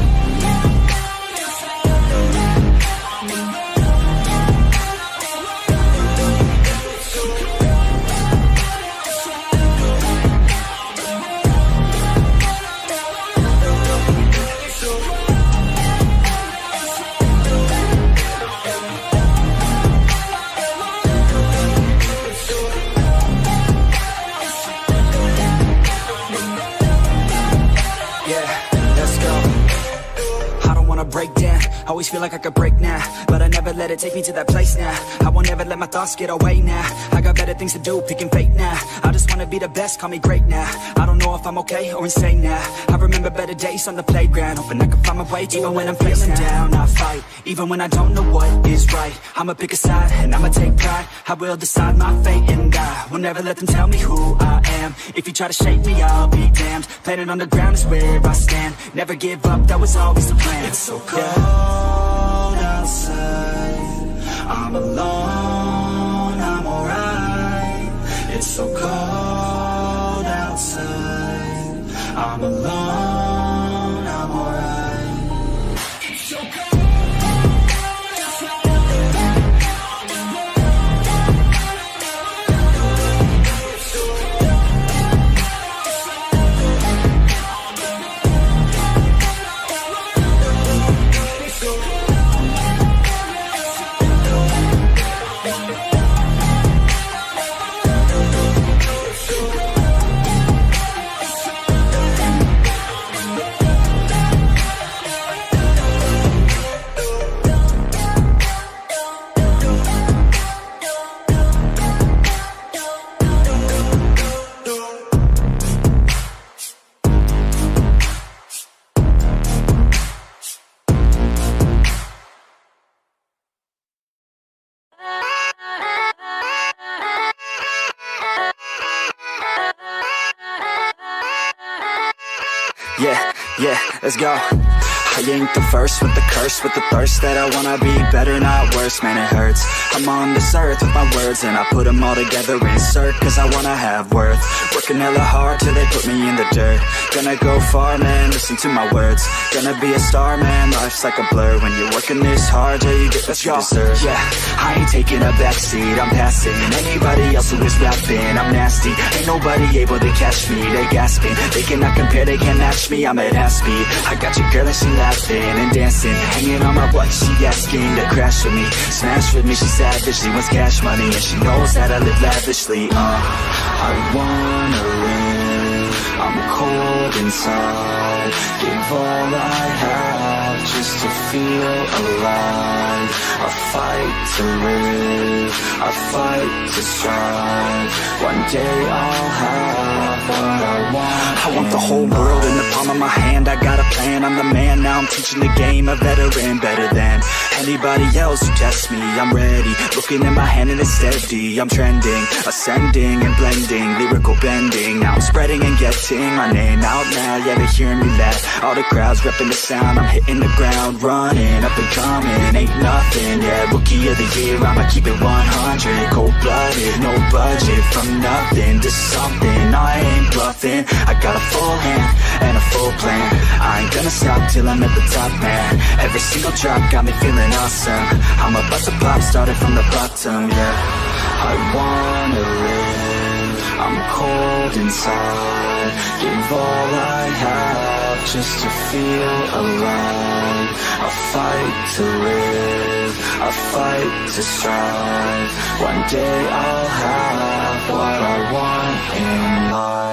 Speaker 1: Break down, always feel like I could break now, but I never let it take me to that place now. I won't ever let my thoughts get away now. I got better things to do, picking fate now. I just wanna be the best, call me great now. I don't know if I'm okay or insane now. I remember better days on the playground, hoping I can find my way even when I'm feeling down. I fight, even when I don't know what is right. I'ma pick a side and I'ma take pride. I will decide my fate and I will never let them tell me who I am. If you try to shake me, I'll be damned. Planet on the ground is where I stand. Never give up, that was always the plan. It's so cold outside, I'm alone, I'm alright. It's so cold outside, I'm alone, I'm alright. It's so cold.
Speaker 3: Yeah, let's go. I ain't the first with the curse, with the thirst that I wanna be better, not worse, man it hurts. I'm on this earth with my words and I put them all together, insert, cause I wanna have worth. Working hella hard till they put me in the dirt. Gonna go far, man, listen to my words. Gonna be a star, man, life's like a blur. When you're working this hard, yeah, you get what you deserve. Yeah, I ain't taking a backseat, I'm passing anybody else who is rapping. I'm nasty, ain't nobody able to catch me. They gasping, they cannot compare, they can't match me. I'm at half speed, I got your girl and she laughing and dancing, hanging on my butt, she asking to crash with me, smash with me, she savage, she wants cash money, and she knows that I live lavishly. I wanna live, I'm cold inside, give all I have just to feel alive. I fight to live, I fight to strive, one day I'll have what I want. I want the whole world in the palm of my hand, I got a plan, I'm the man, now I'm teaching the game, a veteran, better than anybody else who tests me. I'm ready, looking at my hand and it's steady. I'm trending, ascending and blending, lyrical bending. Now I'm spreading and getting my name out now. Yeah, they hearing me laugh, all the crowds repping the sound. I'm hitting the ground, running, up and coming, ain't nothing. Yeah, rookie of the year, I'ma keep it 100. Cold-blooded, no budget, from nothing to something. I ain't bluffing, I got a full hand and a full plan. I ain't gonna stop till I'm at the top, man. Every single drop got me feeling awesome. I'm about to pop, started from the bottom, yeah. I wanna live, I'm cold inside, give all I have just to feel alive. I fight to live, I fight to strive, one day I'll have what I want in life.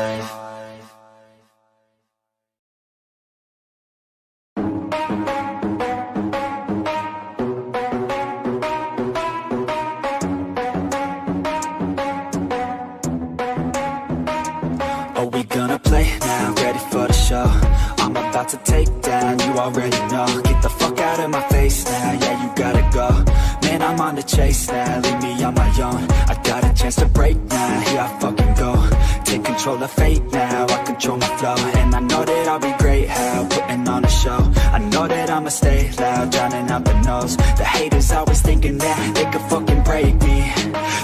Speaker 3: I'm about to take down, you already know. Get the fuck out of my face now, yeah, you gotta go. Man, I'm on the chase now, leave me on my own. I got a chance to break now, here I fucking go. Take control of fate now, I control my flow. And I know that I'll be great, how, putting on a show. I know that I'ma stay loud, drowning out the noise. The haters always thinking that they could fucking break me.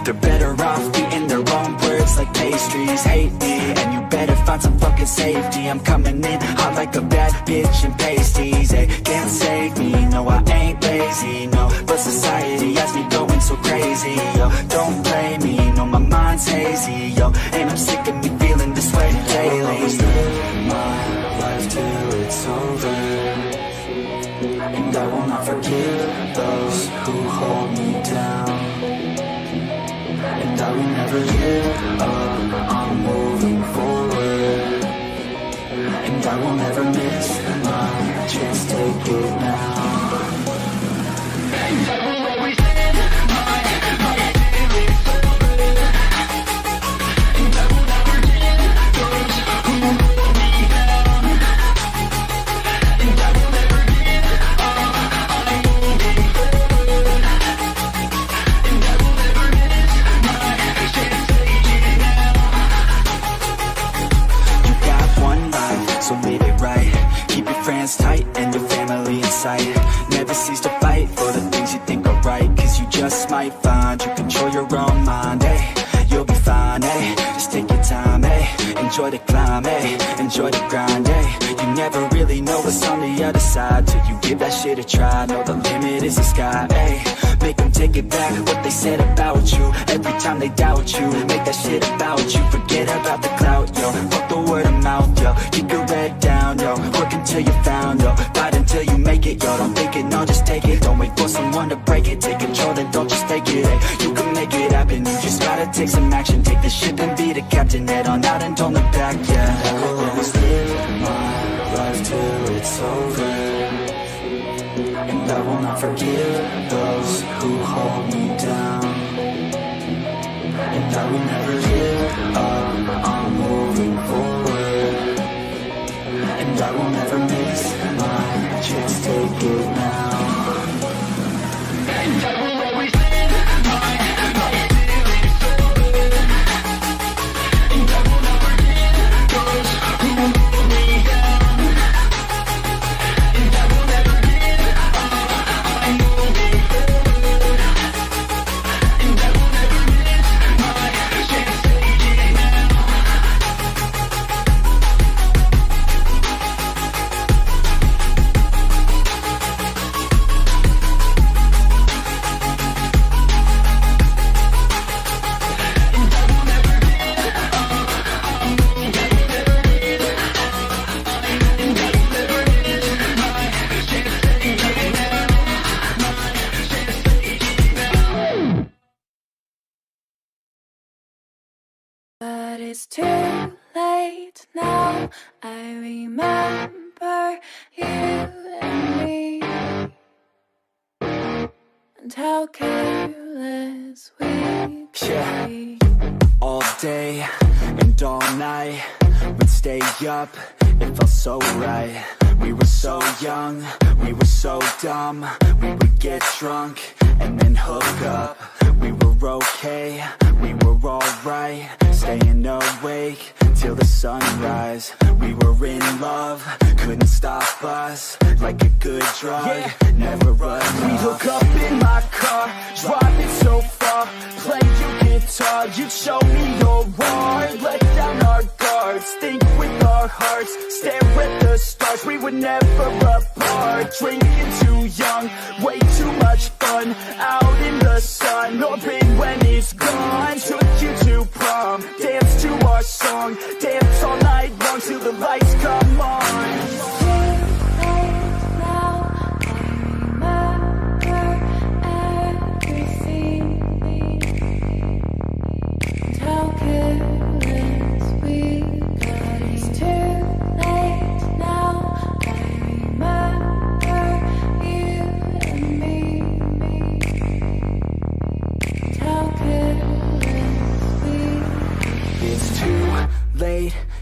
Speaker 3: They're better off eating their own words like pastries. Hate me, and you better find some fucking safety. I'm coming in hot like a bad bitch in pasties. They can't save me, no I ain't lazy, no. But society has me going so crazy, yo. Don't blame me, no my mind's hazy, yo. And I'm sick of me feeling this way daily. I'll always live my life till it's over, and I will not forgive those who hold me down. And I will never give up, I'm moving forward. And I will never miss my chance, take it now. And I will always live my feelings forward. And I will never give those who hold me down. And I will never give up, I'm moving forward. And I will never miss my chance, take it now. You got one life, so live it right. Keep your friends tight and your family in sight. Never cease to fight for the things you think are right, cause you just might find you control your own mind, eh? You'll be fine, eh? Just take your time, eh? Enjoy the climb, eh? Enjoy the grind, eh? You never really know what's on the other side till you give that shit a try. Know the limit is the sky, eh? Make them take it back, what they said about you. Every time they doubt you, make that shit about you. Forget about the clout, yo. Fuck the word of mouth, yo. Keep your head down, yo. Work until you found, yo. Fight until you make it, yo. Don't think it, no, just take it. Don't wait for someone to break it. Take control, then don't just take it, eh? You can make it happen, you just gotta take some action. Take the ship and be the captain. Head on out and don't look back, yeah. I will always live my life till it's over, and I will not forgive those who hold me down. And I will never give up, I'm moving forward. And I will never miss my chance, take it now. And I will always live my feelings forward. And I will never give those who hold me down.
Speaker 4: But it's too late now. I remember you and me, and how careless we could be.
Speaker 3: All day and all night, we'd stay up, it felt so right. We were so young, we were so dumb. We would get drunk and then hook up. We were okay, we were alright, staying awake till the sunrise. We were in love, couldn't stop us, like a good drug, never enough.
Speaker 5: We'd hook up in my car, driving so far, play your guitar, you'd show me your art, let down our guards, think with our hearts, stare at the stars. We were never apart, drinking too young, way too much fun, out in the sun, hoping when it's gone. Took you to prom, dance to our song, dance all night long till the lights come on.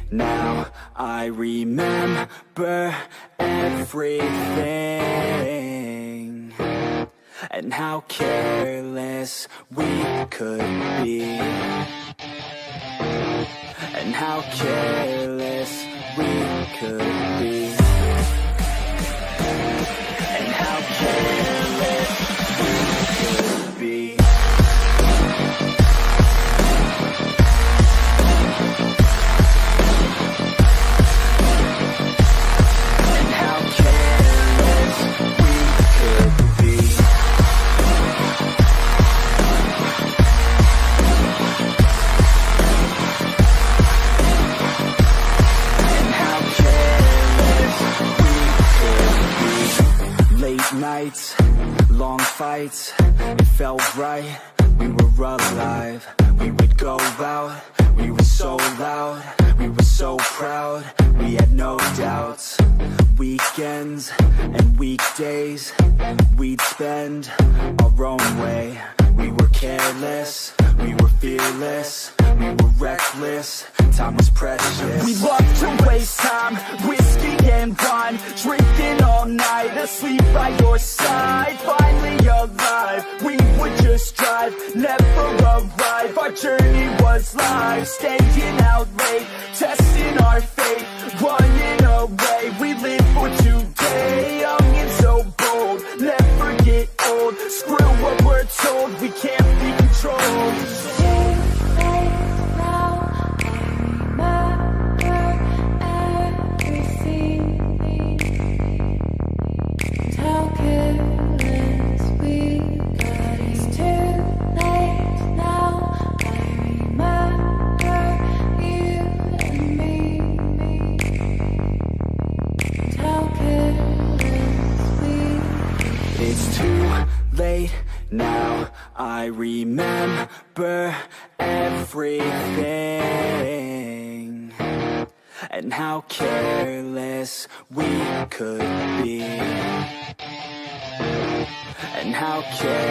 Speaker 3: Now I remember everything, and how careless we could be, and how careless we could be, and how careless we could be. Nights, long fights, it felt right, we were alive. We would go out, we were so loud, we were so proud, we had no doubts. Weekends and weekdays, we'd spend our own way. We were careless, we were fearless, we were reckless, time was precious.
Speaker 5: We loved to waste time, whiskey and wine, drinking all night, asleep by your side. Finally alive, we would just drive, never arrive. Our journey was live, staying out late, testing our fate, running away. We live for today, young and so bold, never get old. Screw what we're told, we can't be controlled.
Speaker 3: Now I remember everything, and how careless we could be, and how careless